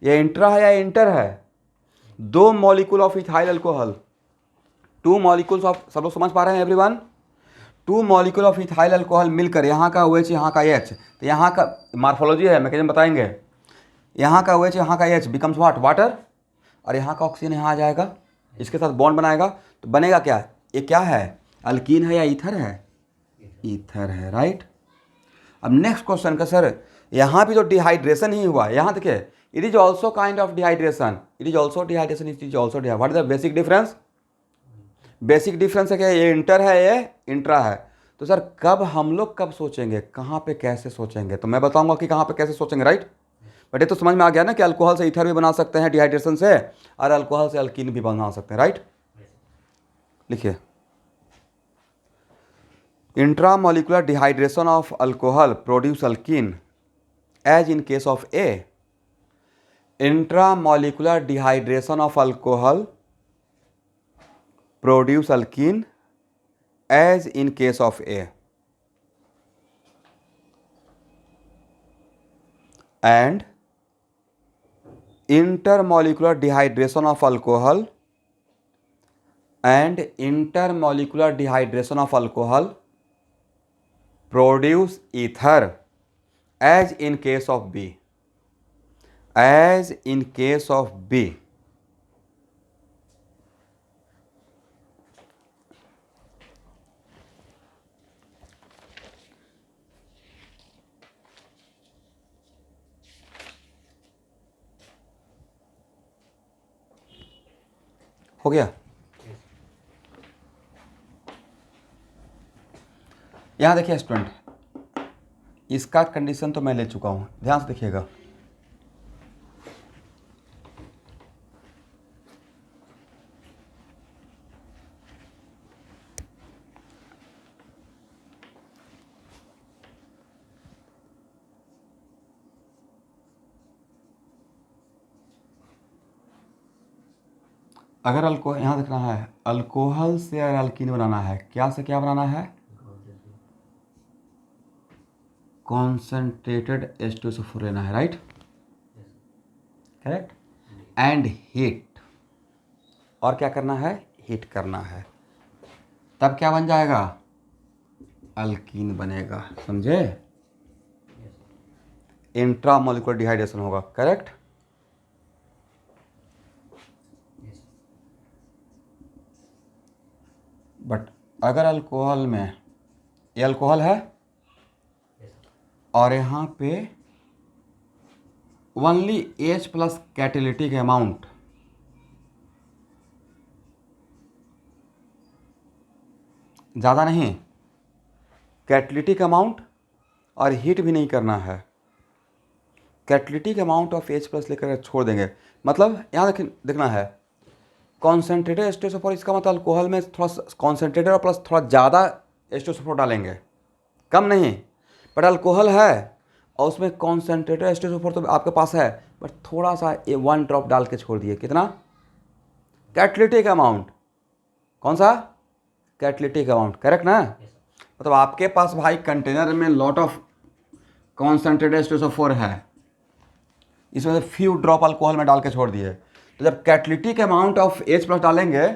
ये इंट्रा है या इंटर है, दो molecule of ethyl alcohol, two molecules of, सब लोग समझ पा रहे हैं everyone, two molecule of ethyl alcohol मिलकर, यहाँ का OH यहाँ का H, तो यहाँ का मार्फोलॉजी है, मैकेनिज्म बताएंगे, यहाँ का OH यहाँ का H बिकम्स व्हाट, वाटर, और यहाँ का ऑक्सीजन यहाँ आ जाएगा, इसके साथ बॉन्ड बनाएगा, तो बनेगा क्या, ये क्या है, अल्कीन है या ईथर है, ईथर है, राइट। अब नेक्स्ट क्वेश्चन का, सर यहाँ भी तो डिहाइड्रेशन ही हुआ, यहाँ देखिए It is also kind of dehydration. It is also dehydration. It is also dehydration. What is the basic difference? Basic difference है क्या, ये इंटर है ये इंट्रा है। तो सर कब हम लोग कब सोचेंगे, कहाँ पे कैसे सोचेंगे, तो मैं बताऊंगा कि कहाँ पे कैसे सोचेंगे, राइट। बट ये तो समझ में आ गया ना कि अल्कोहल से ईथर भी बना सकते हैं डिहाइड्रेशन से, और अल्कोहल से अल्कीन भी बना सकते हैं, राइट। लिखिए, intramolecular dehydration of alcohol produce alkene as in case of A. Intramolecular dehydration of alcohol produce alkene as in case of A, and intermolecular dehydration of alcohol produce ether as in case of B, as in case of B। हो गया। यहाँ देखिए स्टूडेंट, इसका कंडीशन तो मैं ले चुका हूँ, ध्यान से देखिएगा। अगर अल्कोहल, यहाँ देखना है, अल्कोहल से अगर अल्कीन बनाना है, क्या से क्या बनाना है, कॉन्सेंट्रेटेड H2SO4 लेना है, राइट, करेक्ट, एंड हीट, और क्या करना है, हीट करना है, तब क्या बन जाएगा, अल्कीन बनेगा, समझे। इंट्रामोलिकुलर डिहाइड्रेशन होगा, करेक्ट। बट अगर अल्कोहल में, ये अल्कोहल है और यहाँ पे only H plus catalytic amount, ज़्यादा नहीं, कैटेलिटिक अमाउंट और हीट भी नहीं करना है, catalytic amount of H plus लेकर छोड़ देंगे। मतलब यहाँ देखना है, कॉन्सेंट्रेटेड H2SO4, इसका मतलब अल्कोहल में थोड़ा कॉन्सेंट्रेटेड और प्लस थोड़ा ज़्यादा H2SO4 डालेंगे, कम नहीं। बट अल्कोहल है और उसमें कॉन्सेंट्रेटेड H2SO4 तो आपके पास है, बट थोड़ा सा 1 ड्रॉप डाल के छोड़ दिए, कितना, कैटेलिटिक अमाउंट, कौन सा, कैटेलिटिक अमाउंट, करेक्ट ना। मतलब आपके पास भाई कंटेनर में लॉट ऑफ कॉन्सेंट्रेटेड H2SO4 है, इसमें से फ्यू ड्रॉप अल्कोहल में डाल के छोड़ दिए, तो जब catalytic amount of H plus डालेंगे,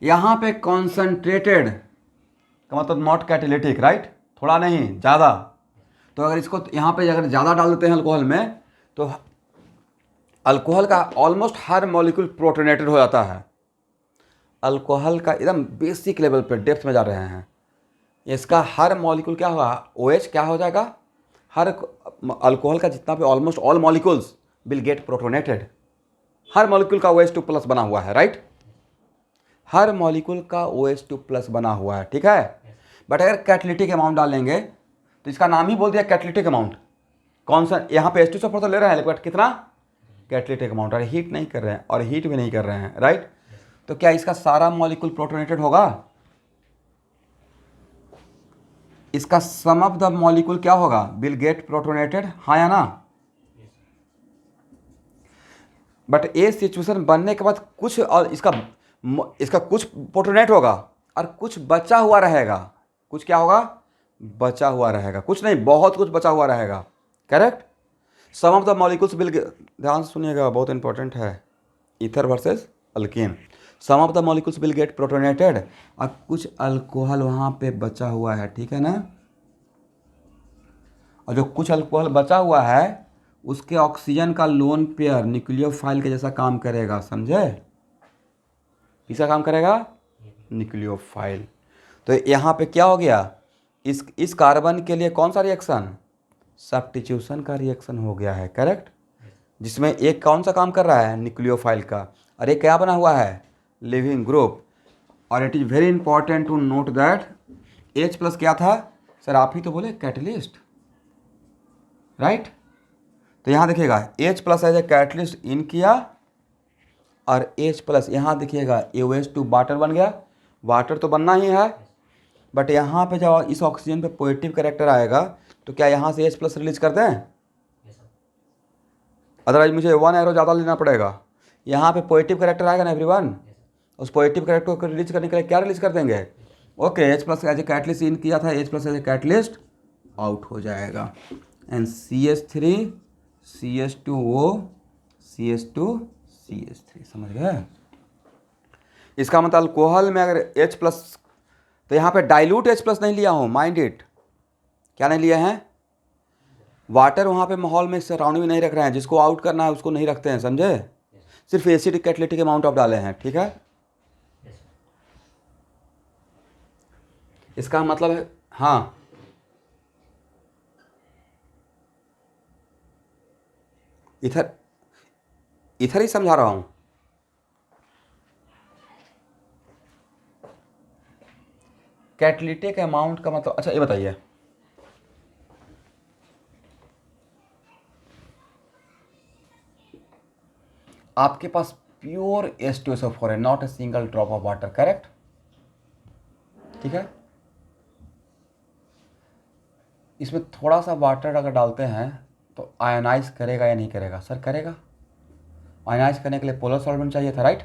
यहाँ पे कॉन्सेंट्रेटेड का मतलब नॉट कैटेलिटिक, राइट, थोड़ा नहीं ज़्यादा। तो अगर इसको यहाँ पे अगर ज़्यादा डाल देते हैं अल्कोहल में, तो अल्कोहल का ऑलमोस्ट हर मॉलिक्यूल प्रोटोनेटेड हो जाता है। अल्कोहल का एकदम बेसिक लेवल पे डेप्थ में जा रहे हैं, इसका हर मॉलिक्यूल क्या होगा, OH क्या हो जाएगा, हर अल्कोहल का जितना भी almost all molecules will get protonated. Her molecule का OH2 प्लस बना हुआ है, राइट, हर मॉलिक्यूल का OH2 प्लस बना हुआ है, ठीक है। बट अगर कैटेलिटिक अमाउंट डालेंगे तो इसका नाम ही बोल दिया कैटेलिटिक अमाउंट, कौन सा, यहाँ पे H2SO4 तो ले रहे हैं, लेकिन कितना, कैटेलिटिक अमाउंट, और हीट नहीं कर रहे हैं और हीट भी नहीं कर रहे हैं, राइट। तो क्या इसका सारा मॉलिक्यूल प्रोटोनेटेड होगा, इसका सम ऑफ द मॉलिक्यूल क्या होगा, विल गेट प्रोटोनेटेड, हाँ या ना। बट ये सिचुएशन बनने के बाद कुछ और इसका कुछ प्रोटोनेट होगा और कुछ बचा हुआ रहेगा, कुछ क्या होगा, बचा हुआ रहेगा, कुछ नहीं बहुत कुछ बचा हुआ रहेगा, correct. Some of the molecules will, ध्यान से सुनिएगा, बहुत इंपॉर्टेंट है, ether versus alkene. Some of the molecules will get protonated, और कुछ अल्कोहल वहाँ पे बचा हुआ है, ठीक है ना। और जो कुछ अल्कोहल बचा हुआ है उसके ऑक्सीजन का लोन पेयर न्यूक्लियोफाइल के जैसा काम करेगा, समझे, किसका काम करेगा, न्यूक्लियोफाइल। तो यहाँ पे क्या हो गया, इस कार्बन के लिए कौन सा रिएक्शन, सब्स्टिट्यूशन का रिएक्शन हो गया है, करेक्ट। जिसमें एक कौन सा काम कर रहा है, न्यूक्लियोफाइल का, और एक क्या बना हुआ है, लिविंग ग्रुप। और it is very important to note that H plus क्या था सर, आप ही तो बोले, कैटलिस्ट, राइट। तो यहाँ देखिएगा H plus as a catalyst in किया, और H प्लस यहाँ देखिएगा AOH2 वाटर बन गया। वाटर तो बनना ही है, बट यहाँ पे जब इस ऑक्सीजन पे पॉजिटिव कैरेक्टर आएगा तो क्या यहाँ से H प्लस रिलीज कर दें, यस सर। अदरवाइज मुझे 1 एरो ज़्यादा लेना पड़ेगा। यहाँ पे पॉजिटिव कैरेक्टर आएगा ना एवरीवन, यस सर। उस पॉजिटिव कैरेक्टर को रिलीज करने के लिए क्या रिलीज कर देंगे, okay H plus as a catalyst in किया था, H plus as a catalyst out हो जाएगा। And CH3 CH2O CH2 CH3, समझ गए। इसका मतलब अल्कोहल में अगर H प्लस, तो यहाँ पे डाइल्यूट H प्लस नहीं लिया हूँ, माइंड इट, क्या नहीं लिए हैं, वाटर वहाँ पे माहौल में सराउंडिंग में नहीं रख रहे हैं, जिसको आउट करना है उसको नहीं रखते हैं, समझे, सिर्फ एसिड कैटलिटिक अमाउंट ऑफ डाले हैं, ठीक है। Yes sir. इसका मतलब है, हाँ इधर इधर ही समझा रहा हूँ। कैटलिटिक अमाउंट का मतलब, अच्छा ये बताइए, आपके पास प्योर H2SO4 है, not a single drop of water, correct, ठीक है। इसमें थोड़ा सा वाटर अगर डालते हैं तो आयनाइज करेगा या नहीं करेगा, सर करेगा। आयनाइज करने के लिए पोलर सॉल्वेंट चाहिए था, राइट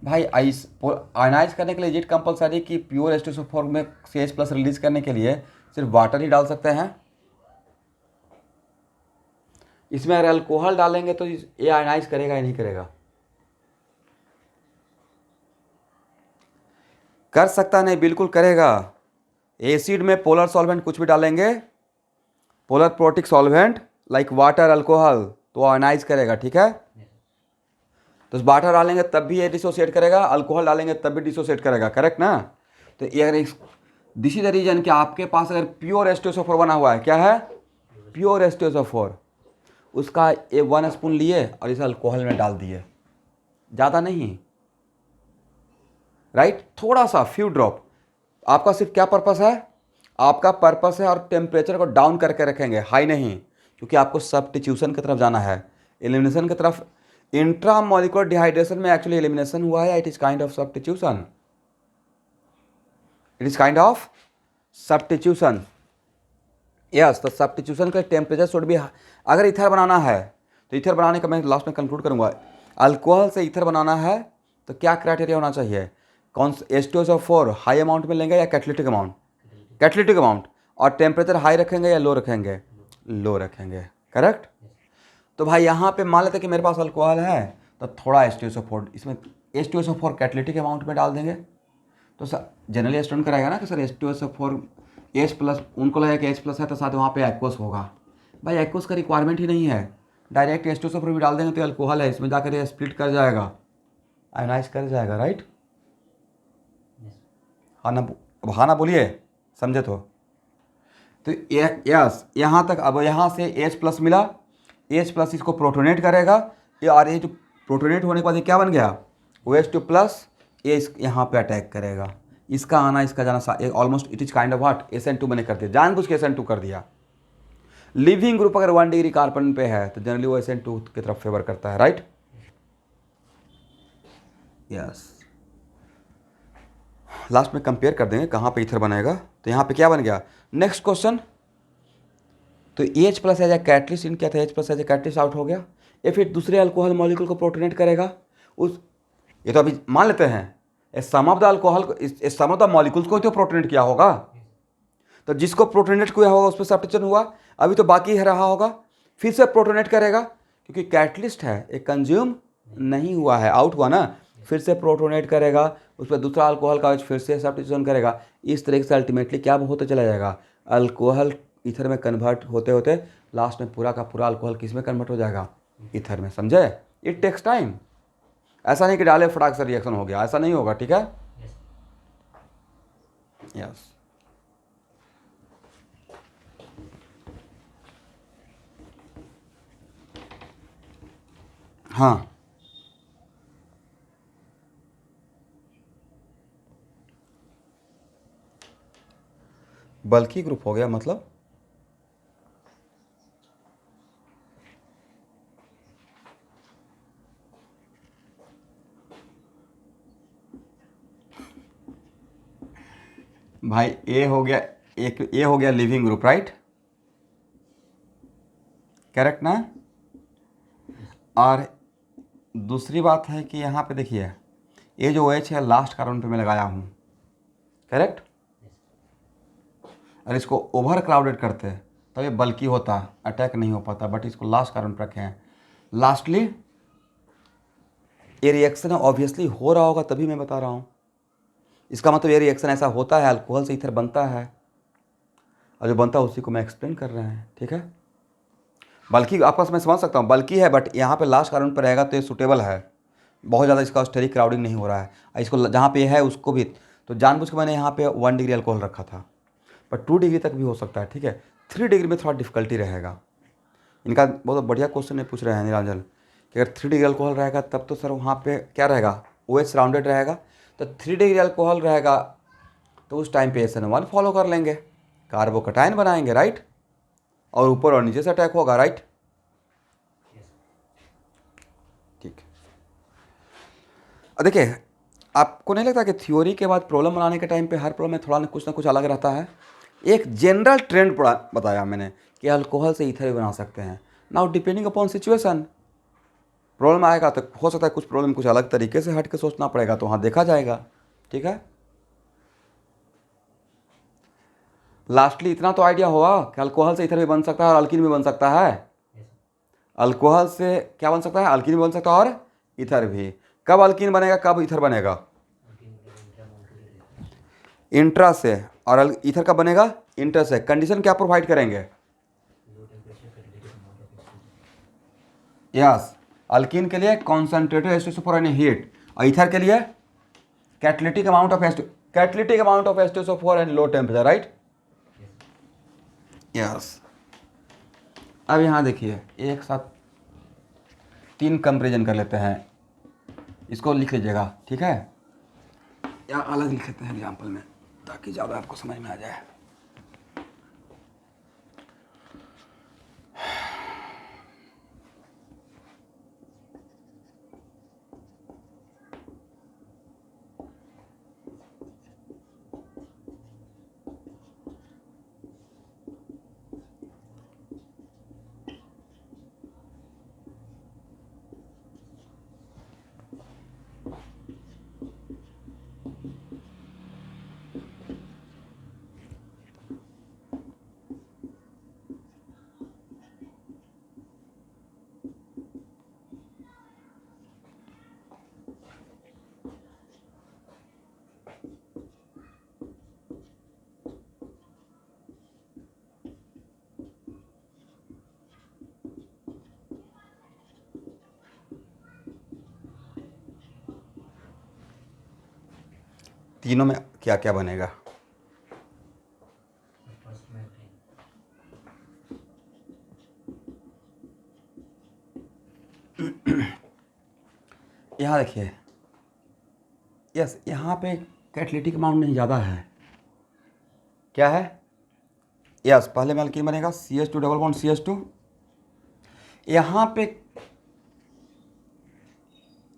भाई। आयनाइज करने के लिए इट कंपलसरी कि प्योर H2SO4 में CH प्लस रिलीज करने के लिए सिर्फ वाटर ही डाल सकते हैं। इसमें अगर अल्कोहल डालेंगे तो ये आयनाइज करेगा या नहीं करेगा, कर सकता नहीं, बिल्कुल करेगा। एसिड में पोलर सॉल्वेंट कुछ भी डालेंगे, polar protic solvent like water alcohol, तो आयनाइज करेगा, ठीक है। तो वाटर डालेंगे तब भी ये डिसोसिएट करेगा, अल्कोहल डालेंगे तब भी डिसोसिएट करेगा, करेक्ट ना। तो ये अगर दिस इज द रीजन कि आपके पास अगर प्योर H2SO4 बना हुआ है, क्या है, प्योर H2SO4, उसका ये 1 स्पून लिए और इसे अल्कोहल में डाल दिए, ज़्यादा नहीं, राइट, थोड़ा सा फ्यू ड्रॉप। आपका सिर्फ क्या पर्पस है, आपका पर्पस है, और टेम्परेचर को डाउन करके रखेंगे, हाई नहीं, क्योंकि आपको सब्स्टिट्यूशन की तरफ जाना है, एलिमिनेशन की तरफ। इंट्रा मॉलिक्यूलर डिहाइड्रेशन में एक्चुअली एलिमिनेशन हुआ है, it is kind of substitution, it is kind of substitution, yes. तो सब्स्टिट्यूशन का टेम्परेचर शुड भी, अगर ईथर बनाना है तो ईथर बनाने का मैं लास्ट में कंक्लूड करूंगा, अल्कोहल से ईथर बनाना है तो क्या क्राइटेरिया होना चाहिए, कौन सा H2SO4 हाई अमाउंट में लेंगे या कैटलिटिक अमाउंट, कैटलिटिक अमाउंट, और टेम्परेचर हाई रखेंगे या लो रखेंगे, लो रखेंगे, करेक्ट। तो भाई यहाँ पे मान लेते कि मेरे पास अल्कोहल है तो थोड़ा H2SO4, इसमें H2SO4 कैटलिटिक अमाउंट में डाल देंगे, तो सर जनरली स्टूडेंट कराएगा ना कि सर H2SO4 H प्लस, उनको लगेगा कि H प्लस है तो साथ वहाँ पे एक्वस होगा, भाई एक्वस का रिक्वायरमेंट ही नहीं है, डायरेक्ट H2SO4 भी डाल देंगे तो अल्कोहल है, इसमें जाकर ये स्प्लिट कर जाएगा, आयनाइज कर जाएगा, राइट। हाँ ना, अब हाँ ना बोलिए, समझे तो यस, यहाँ तक। अब यहाँ से H प्लस मिला, H प्लस इसको प्रोटोनेट करेगा, और ये जो प्रोटोनेट होने के बाद ये क्या बन गया, OH2 प्लस, ये इस यहाँ पे अटैक करेगा, इसका आना इसका जाना almost it is kind of what, SN2 मैंने कर दिया, जानबूझ के SN2 कर दिया। लिविंग ग्रुप अगर 1 डिग्री कार्बन पे है तो जनरली वो SN2 की तरफ फेवर करता है, राइट, यस। लास्ट में कंपेयर कर देंगे कहाँ पे ईथर बनेगा, तो यहाँ पे क्या बन गया, नेक्स्ट क्वेश्चन। तो H plus as a catalyst in क्या था, H plus as a catalyst out हो गया, या फिर दूसरे अल्कोहल मॉलिक्यूल को प्रोटोनेट करेगा उस, ये तो अभी मान लेते हैं some of the alcohol, some of the molecules को तो प्रोटोनेट किया होगा, तो जिसको प्रोटोनेट किया होगा उस पर सब्स्टिट्यूशन हुआ, अभी तो बाकी रहा होगा, फिर से प्रोटोनेट करेगा, क्योंकि कैटलिस्ट है, एक कंज्यूम नहीं हुआ है, आउट हुआ ना, फिर से प्रोटोनेट करेगा, उस पर दूसरा अल्कोहल का फिर से सब्स्टिट्यूशन करेगा, इस तरीके से अल्टीमेटली क्या होते चला जाएगा, अल्कोहल ईथर में कन्वर्ट होते होते लास्ट में पूरा का पूरा अल्कोहल किस में कन्वर्ट हो जाएगा, ईथर में, समझे। इट टेक्स टाइम, ऐसा नहीं कि डाले फटाक से रिएक्शन हो गया, ऐसा नहीं होगा, ठीक है, यस। हाँ, बल्कि ग्रुप हो गया मतलब भाई ए हो गया, एक ए हो गया लिविंग ग्रुप, राइट, करेक्ट ना। और दूसरी बात है कि यहाँ पे देखिए ये जो OH है लास्ट कार्बन पे मैं लगाया हूँ, करेक्ट। और इसको ओवर क्राउडेड करते हैं तब ये बल्कि होता, अटैक नहीं हो पाता, बट इसको लास्ट कार्बन पर रखे हैं। लास्टली ये रिएक्शन ऑब्वियसली हो रहा होगा तभी मैं बता रहा हूँ। इसका मतलब ये रिएक्शन ऐसा होता है, अल्कोहल से ईथर बनता है, और जो बनता है उसी को मैं एक्सप्लेन कर रहे हैं, ठीक है। बल्कि आपका मैं समझ सकता हूँ बल्कि है, बट यहाँ पे लास्ट कार्बन पर रहेगा तो ये सूटेबल है, बहुत ज़्यादा इसका स्टेरिक क्राउडिंग नहीं हो रहा है। इसको जहाँ पे है उसको भी तो जानबूझ के मैंने यहाँ पे 1 डिग्री अल्कोहल रखा था, पर 2 डिग्री तक भी हो सकता है, ठीक है। 3 डिग्री में थोड़ा डिफिकल्टी रहेगा। इनका बहुत बढ़िया क्वेश्चन नहीं पूछ रहे हैं निरंजन कि अगर 3 डिग्री अल्कोहल रहेगा तब तो सर वहाँ पे क्या रहेगा, OH सराउंडेड रहेगा, तो 3 डिग्री अल्कोहल रहेगा तो उस टाइम पे SN1 फॉलो कर लेंगे, कार्बोकटायन बनाएंगे, राइट, और ऊपर और नीचे से अटैक होगा, राइट। ठीक है, अब देखिए आपको नहीं लगता कि थ्योरी के बाद प्रॉब्लम बनाने के टाइम पे हर प्रॉब्लम में थोड़ा ना कुछ अलग रहता है। एक जनरल ट्रेंड बताया मैंने कि अल्कोहल से ईथर भी बना सकते हैं। Now depending upon situation problem आएगा तो हो सकता है कुछ प्रॉब्लम कुछ अलग तरीके से हट के सोचना पड़ेगा, तो वहाँ देखा जाएगा, ठीक है। लास्टली इतना तो आइडिया हुआ कि अल्कोहल से ईथर भी बन सकता है और अल्कीन भी बन सकता है। अल्कोहल से क्या बन सकता है, अल्कीन भी बन सकता है और ईथर भी। कब अल्कीन बनेगा कब ईथर बनेगा, इंट्रा से, और ईथर कब बनेगा, इंटर से। कंडीशन क्या प्रोवाइड करेंगे, यस, अल्कीन के लिए कॉन्सेंट्रेटेड H2SO4 हीट, और ईथर के लिए catalytic amount of H2SO4 and low temperature, right, yes. अब यहाँ देखिए एक साथ 3 कंपेरिजन कर लेते हैं, इसको लिख लीजिएगा, ठीक है, या अलग लिख लेते हैं एग्जाम्पल में ताकि ज़्यादा आपको समझ में आ जाए। तीनों में क्या क्या बनेगा, फर्स्ट में यहाँ देखिए, यस, यहाँ पे कैटालिटिक अमाउंट नहीं ज़्यादा है, क्या है, यस, पहले में अल्कीन बनेगा CH2 डबल बॉन्ड CH2। यहाँ पे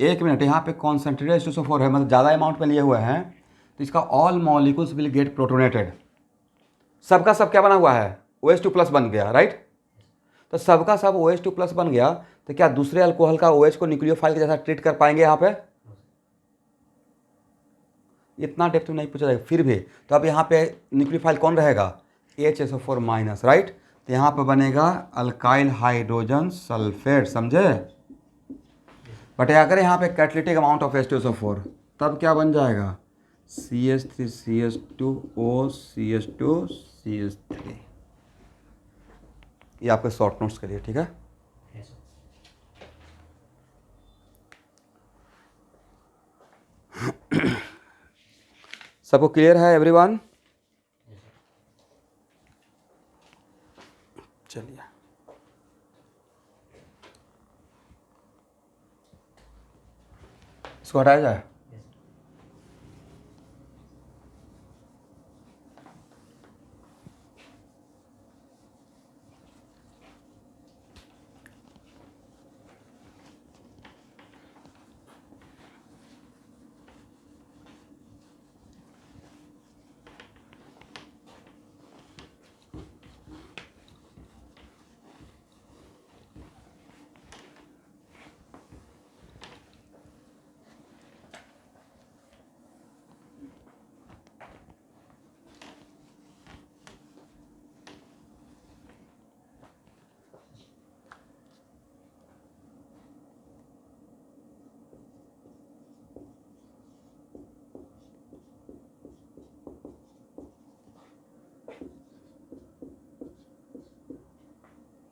एक मिनट, यहाँ पे कॉन्सेंट्रेटेड H2SO4 है, मतलब ज़्यादा अमाउंट में लिए हुए हैं, तो इसका all molecules will get protonated. सबका सब क्या बना हुआ है, OH2 प्लस बन गया, राइट। तो सबका सब OH2 प्लस बन गया, तो क्या दूसरे अल्कोहल का OH को न्यूक्लियोफाइल के जैसा ट्रीट कर पाएंगे यहाँ पे, इतना डेप्थ में नहीं पूछा जाएगा फिर भी। तो अब यहाँ पे न्यूक्लियोफाइल कौन रहेगा, HSO4 माइनस, राइट। तो यहाँ पे बनेगा अल्काइल हाइड्रोजन सल्फेट, समझे। बट अगर यहाँ पे कैटालिटिक अमाउंट ऑफ H2SO4 तब क्या बन जाएगा, CH3 CH2O CH2 CH3। ये आपके शॉर्ट नोट्स के लिए, ठीक है। सबको क्लियर है एवरीवन, चलिए। इसको हटाया जाए। Yes.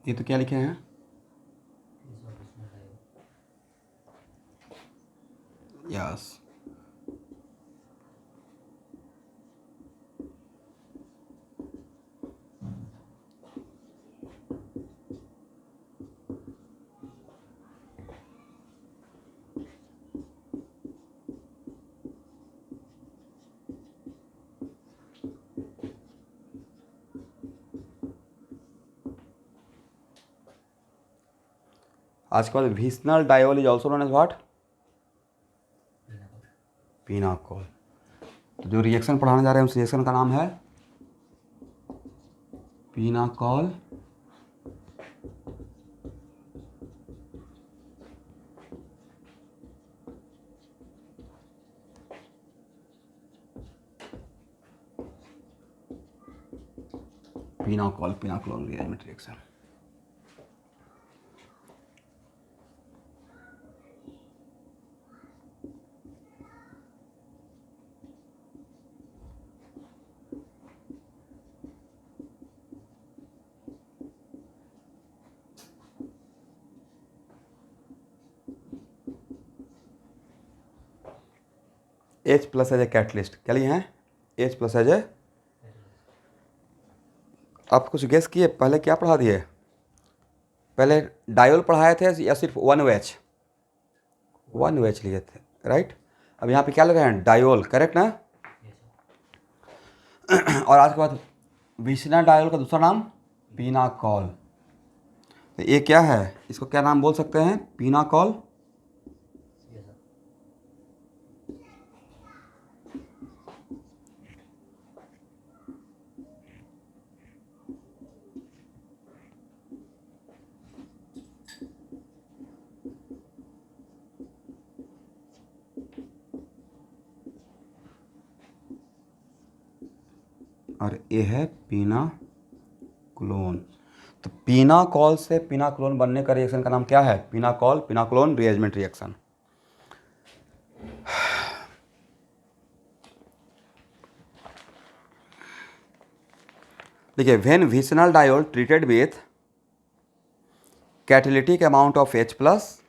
ये तो क्या लिखे हैं? Is what is not I. Yes. आज के बाद vicinal diol is also known as what? Pinacol. तो जो रिएक्शन पढ़ाने जा रहे हैं उस रिएक्शन का नाम है pinacol pinacol rearrangement reaction. H plus as a catalyst, क्या लिए हैं? H plus as a. आप कुछ गेस किए पहले क्या पढ़ा दिए? पहले डायोल पढ़ाए थे या सिर्फ 1OH? 1OH लिए थे, राइट। अब यहाँ पे क्या लगा है? डायोल, करेक्ट ना? Yes, sir. और आज के बाद विसनल डायोल का दूसरा नाम पिनाकोल। तो ये क्या है? इसको क्या नाम बोल सकते हैं? पिनाकोल। Yes, sir. और ये है पिनाकोलोन। तो पिनाकोल से पिनाकोलोन बनने का रिएक्शन का नाम क्या है? Pinacol pinacolone rearrangement reaction. देखिए, when vicinal diol treated with catalytic amount of H plus,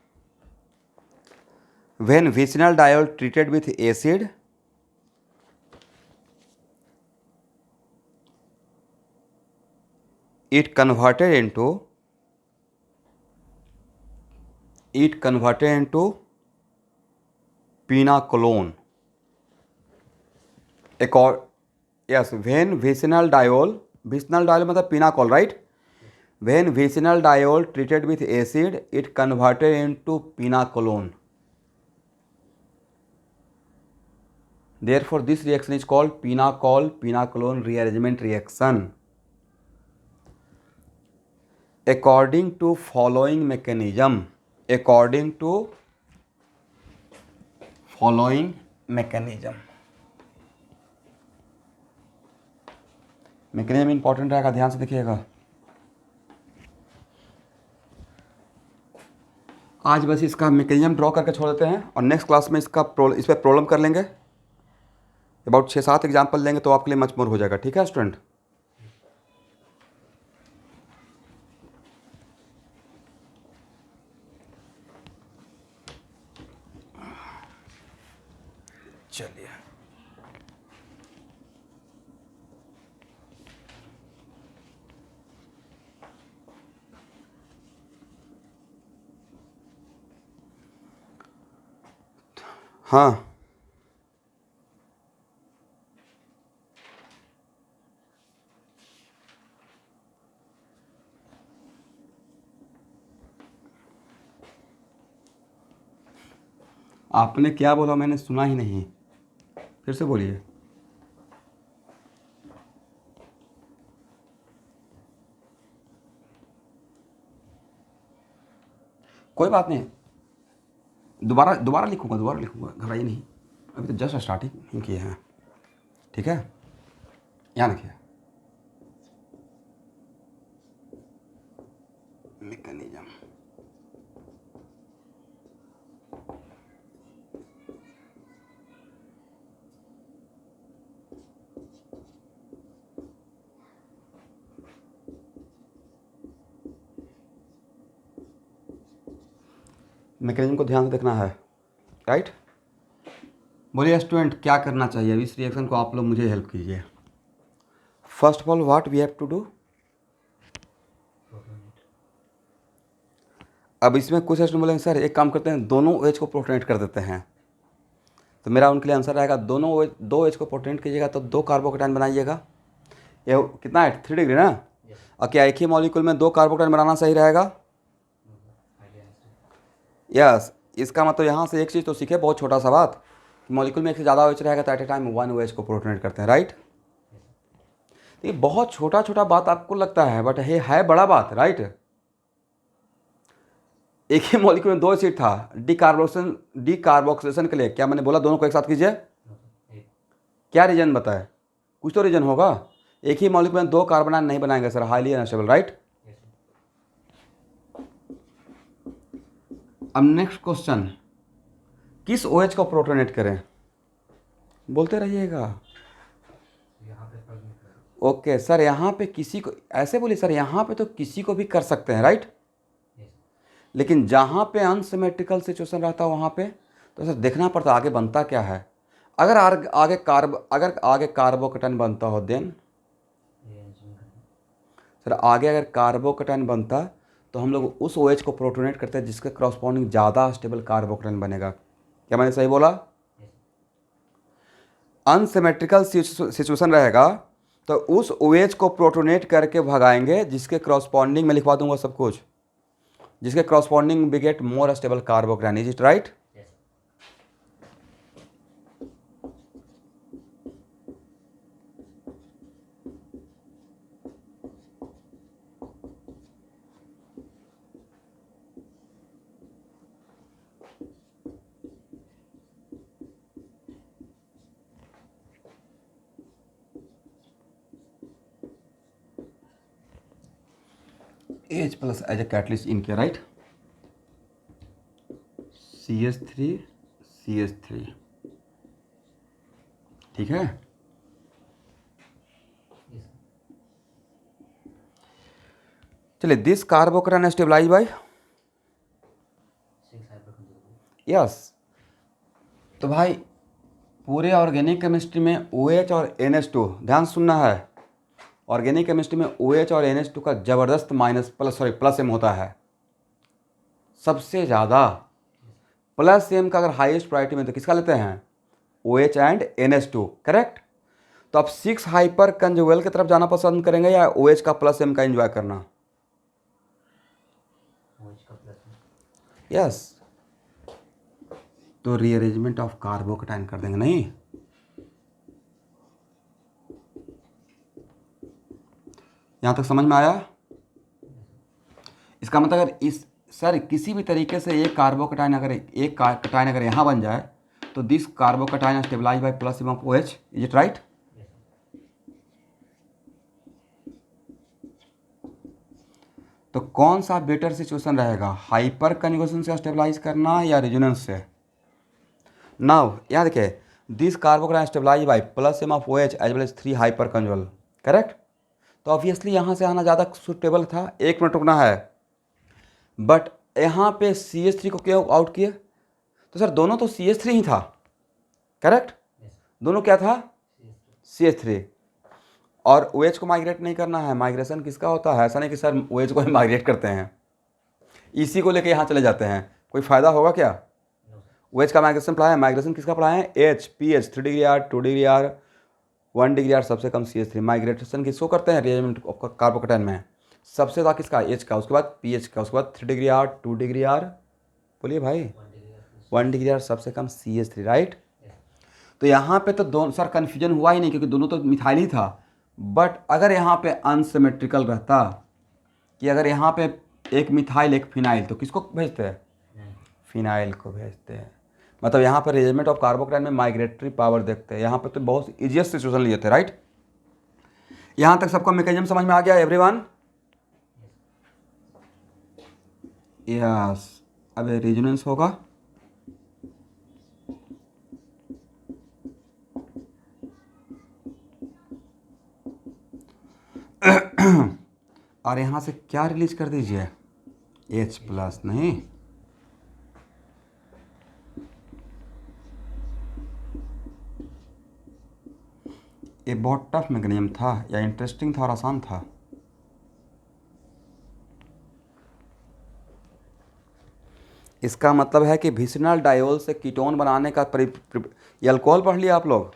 when vicinal diol treated with acid, it converted into pinacolone. Yes, when vicinal diol मतलब pinacol, right. When vicinal diol treated with acid, it converted into pinacolone. Therefore, this reaction is called pinacol-pinacolone rearrangement reaction. According to following mechanism. Mechanism important रहेगा, ध्यान से देखिएगा। आज बस इसका मैकेनिज्म ड्रॉ करके छोड़ देते हैं और नेक्स्ट क्लास में इस पर प्रॉब्लम कर लेंगे। अबाउट 6-7 एग्जाम्पल लेंगे तो आपके लिए मच मोर हो जाएगा। ठीक है स्टूडेंट? चलिए, हाँ आपने क्या बोला मैंने सुना ही नहीं, फिर से बोलिए। कोई बात नहीं, दोबारा दोबारा लिखूंगा, घबराइए नहीं, अभी तो जस्ट स्टार्टिंग किए हैं, ठीक है। यहाँ देखिए, मैकेनिज्म, मैकेनिज्म को ध्यान से देखना है, राइट। बोलिए स्टूडेंट क्या करना चाहिए, अभी इस रिएक्शन को आप लोग मुझे हेल्प कीजिए। First of all what we have to do, अब इसमें कुछ स्टूडेंट बोलेंगे सर एक काम करते हैं दोनों OH को प्रोटोनेट कर देते हैं, तो मेरा उनके लिए आंसर रहेगा दोनों दो OH को प्रोटोनेट कीजिएगा तो 2 कार्बोकेटाइन बनाइएगा। ये कितना है 3 डिग्री ना। और क्या एक ही मॉलिक्यूल में 2 कार्बोकेटाइन बनाना सही रहेगा? यस। इसका मतलब यहाँ से एक चीज़ तो सीखे, बहुत छोटा सा बात, कि मॉलिक्यूल में एक से ज़्यादा OH रहेगा तो एट ए टाइम 1 OH को प्रोटोनेट करते हैं, राइट। ये बहुत छोटा छोटा बात आपको लगता है, बट ये है बड़ा बात, राइट। एक ही मॉलिक्यूल में 2 एसिड था, डीकार्बोक्सिलेशन के लिए क्या मैंने बोला दोनों को एक साथ कीजिए? क्या रीजन बताए? कुछ तो रीजन होगा। एक ही मॉलिक्यूल में 2 कार्बन नहीं बनाएंगे सर, हाईली अनस्टेबल, राइट। अब नेक्स्ट क्वेश्चन, किस OH को प्रोटोनेट करें? बोलते रहिएगा। ओके सर, यहाँ पे किसी को ऐसे बोलिए सर, यहाँ पे तो किसी को भी कर सकते हैं, राइट। लेकिन जहाँ पे अनसिमेट्रिकल सिचुएशन रहता है वहाँ पे तो सर देखना पड़ता आगे बनता क्या है। अगर आगे कार्बोकेटाइन बनता हो देन सर, आगे अगर कार्बोकेटाइन बनता तो हम लोग उस OH को प्रोटोनेट करते हैं जिसके क्रॉसपॉन्डिंग ज़्यादा स्टेबल कार्बोकेटाइन बनेगा। क्या मैंने सही बोला? अनसिमेट्रिकल सिचुएशन रहेगा तो उस OH को प्रोटोनेट करके भगाएंगे जिसके क्रॉसपॉन्डिंग में लिखवा दूंगा सब कुछ, जिसके corresponding we get more stable carbocation. Is it right? H plus as a catalyst in के, राइट। CH3 ठीक है। चलिए, this carbocation stabilize by yes. तो भाई पूरे ऑर्गेनिक केमिस्ट्री में OH और NH2, ध्यान सुनना है, ऑर्गेनिक केमिस्ट्री में OH और NH2 का ज़बरदस्त प्लस M होता है सबसे ज़्यादा। प्लस M का अगर हाईएस्ट प्रायोरिटी में तो किसका लेते हैं? OH and NH2, correct. तो आप 6 हाइपर कंजुगेल की तरफ जाना पसंद करेंगे या OH का प्लस M का एंजॉय करना? यस। तो रीअरेंजमेंट ऑफ कार्बोकेटाइन कर देंगे, नहीं? यहाँ तक समझ में आया? इसका मतलब अगर इस सर किसी भी तरीके से एक कार्बोकेटाइन अगर यहाँ बन जाए तो this carbocation stabilize by plus M of OH, is it right? तो कौन सा बेटर सिचुएशन रहेगा, हाइपर कन्जुगेशन से स्टेबलाइज करना या रेजोनेंस से? नाउ यहाँ देखिए, this carbocation stabilize by plus M of OH as well as 3 hyperconjugation, correct. तो ऑब्वियसली यहाँ से आना ज़्यादा सुटेबल था। 1 मिनट रुकना है। बट यहाँ पे CH3 को क्यों आउट किए? तो सर दोनों तो CH3 ही था, करेक्ट। दोनों क्या था? CH3। और OH को माइग्रेट नहीं करना है। माइग्रेशन किसका होता है? ऐसा नहीं कि सर OH को ही माइग्रेट करते हैं, इसी को लेके यहाँ चले जाते हैं, कोई फ़ायदा होगा क्या? OH का माइग्रेशन पढ़ा है, माइग्रेशन किसका पढ़ा है, H, PH 3 degree R, 2 degree R, 1 degree R, सबसे कम CH3। माइग्रेशन किसको करते हैं, रिएरेंजमेंट कार्बोकेटाइन में सबसे ज़्यादा किसका, H का, उसके बाद PH का, उसके बाद 3 डिग्री R, 2 डिग्री R, बोलिए भाई 1 डिग्री R, सबसे कम CH3, राइट। तो यहाँ पे तो दोनों सर कन्फ्यूजन हुआ ही नहीं क्योंकि दोनों तो मिथाइल ही था। बट अगर यहाँ पे अनसिमेट्रिकल रहता कि अगर यहाँ पे एक मिथाइल एक फिनाइल तो किसको भेजते हैं, फिनाइल को भेजते हैं। मतलब यहाँ पर रिएरेंजमेंट ऑफ कार्बोकेटाइन में माइग्रेटरी पावर देखते हैं। यहाँ पे तो बहुत इजीएस्ट सिचुएशन लिए थे, राइट। यहाँ तक सबका मैकेनिज्म समझ में आ गया एवरीवन, यस। अब रेजोनेंस होगा, और यहाँ से क्या रिलीज कर दीजिए, H प्लस, नहीं ये बहुत टफ मैकेनिज्म था या इंटरेस्टिंग था और आसान था। इसका मतलब है कि विसिनल डायोल से कीटोन बनाने का ये अल्कोहल पढ़ लिया आप लोग।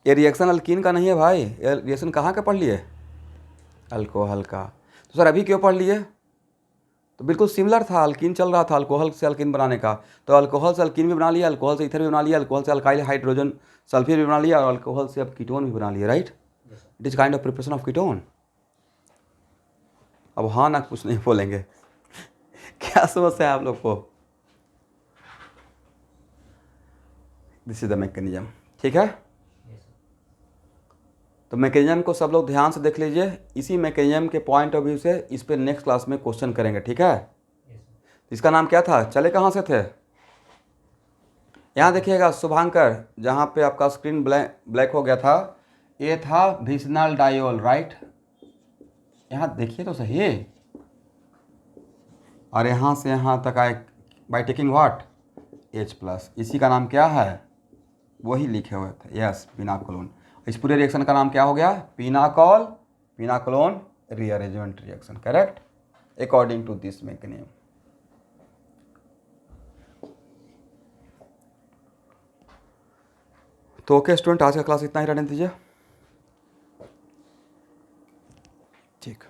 ये रिएक्शन अल्कीन का नहीं है भाई, ये रिएक्शन कहाँ का पढ़ लिए, अल्कोहल का। तो सर अभी क्यों पढ़ लिए, तो बिल्कुल सिमिलर था, अल्कीन चल रहा था अल्कोहल से अल्कीन बनाने का, तो अल्कोहल से अल्कीन भी बना लिया, अल्कोहल से ईथर भी बना लिया, अल्कोहल से अल्काइल हाइड्रोजन सल्फेट भी बना लिया, और अल्कोहल से अब कीटोन भी बना लिया, right. It is kind of preparation of ketone. अब हाँ ना कुछ नहीं बोलेंगे क्या समस्या है आप लोग को, दिस इज द मैकेनिज्म, ठीक है। तो मैकेनिज्म को सब लोग ध्यान से देख लीजिए, इसी मैकेनिज्म के पॉइंट ऑफ व्यू से इस पर नेक्स्ट क्लास में क्वेश्चन करेंगे, ठीक है। इसका नाम क्या था, चले कहाँ से थे, यहाँ देखिएगा शुभांकर, जहाँ पे आपका स्क्रीन ब्लैक हो गया था, ये था विसिनल डायोल, राइट। यहाँ देखिए तो सही, और यहाँ से यहाँ तक आए by taking what, H plus, इसी का नाम क्या है, वही लिखे हुए थे, यस, पिनाकोलोन। इस पूरे रिएक्शन का नाम क्या हो गया, pinacolone rearrangement reaction, correct, according to this mechanism. तो ओके स्टूडेंट, आज का क्लास इतना ही रहने दीजिए, ठीक।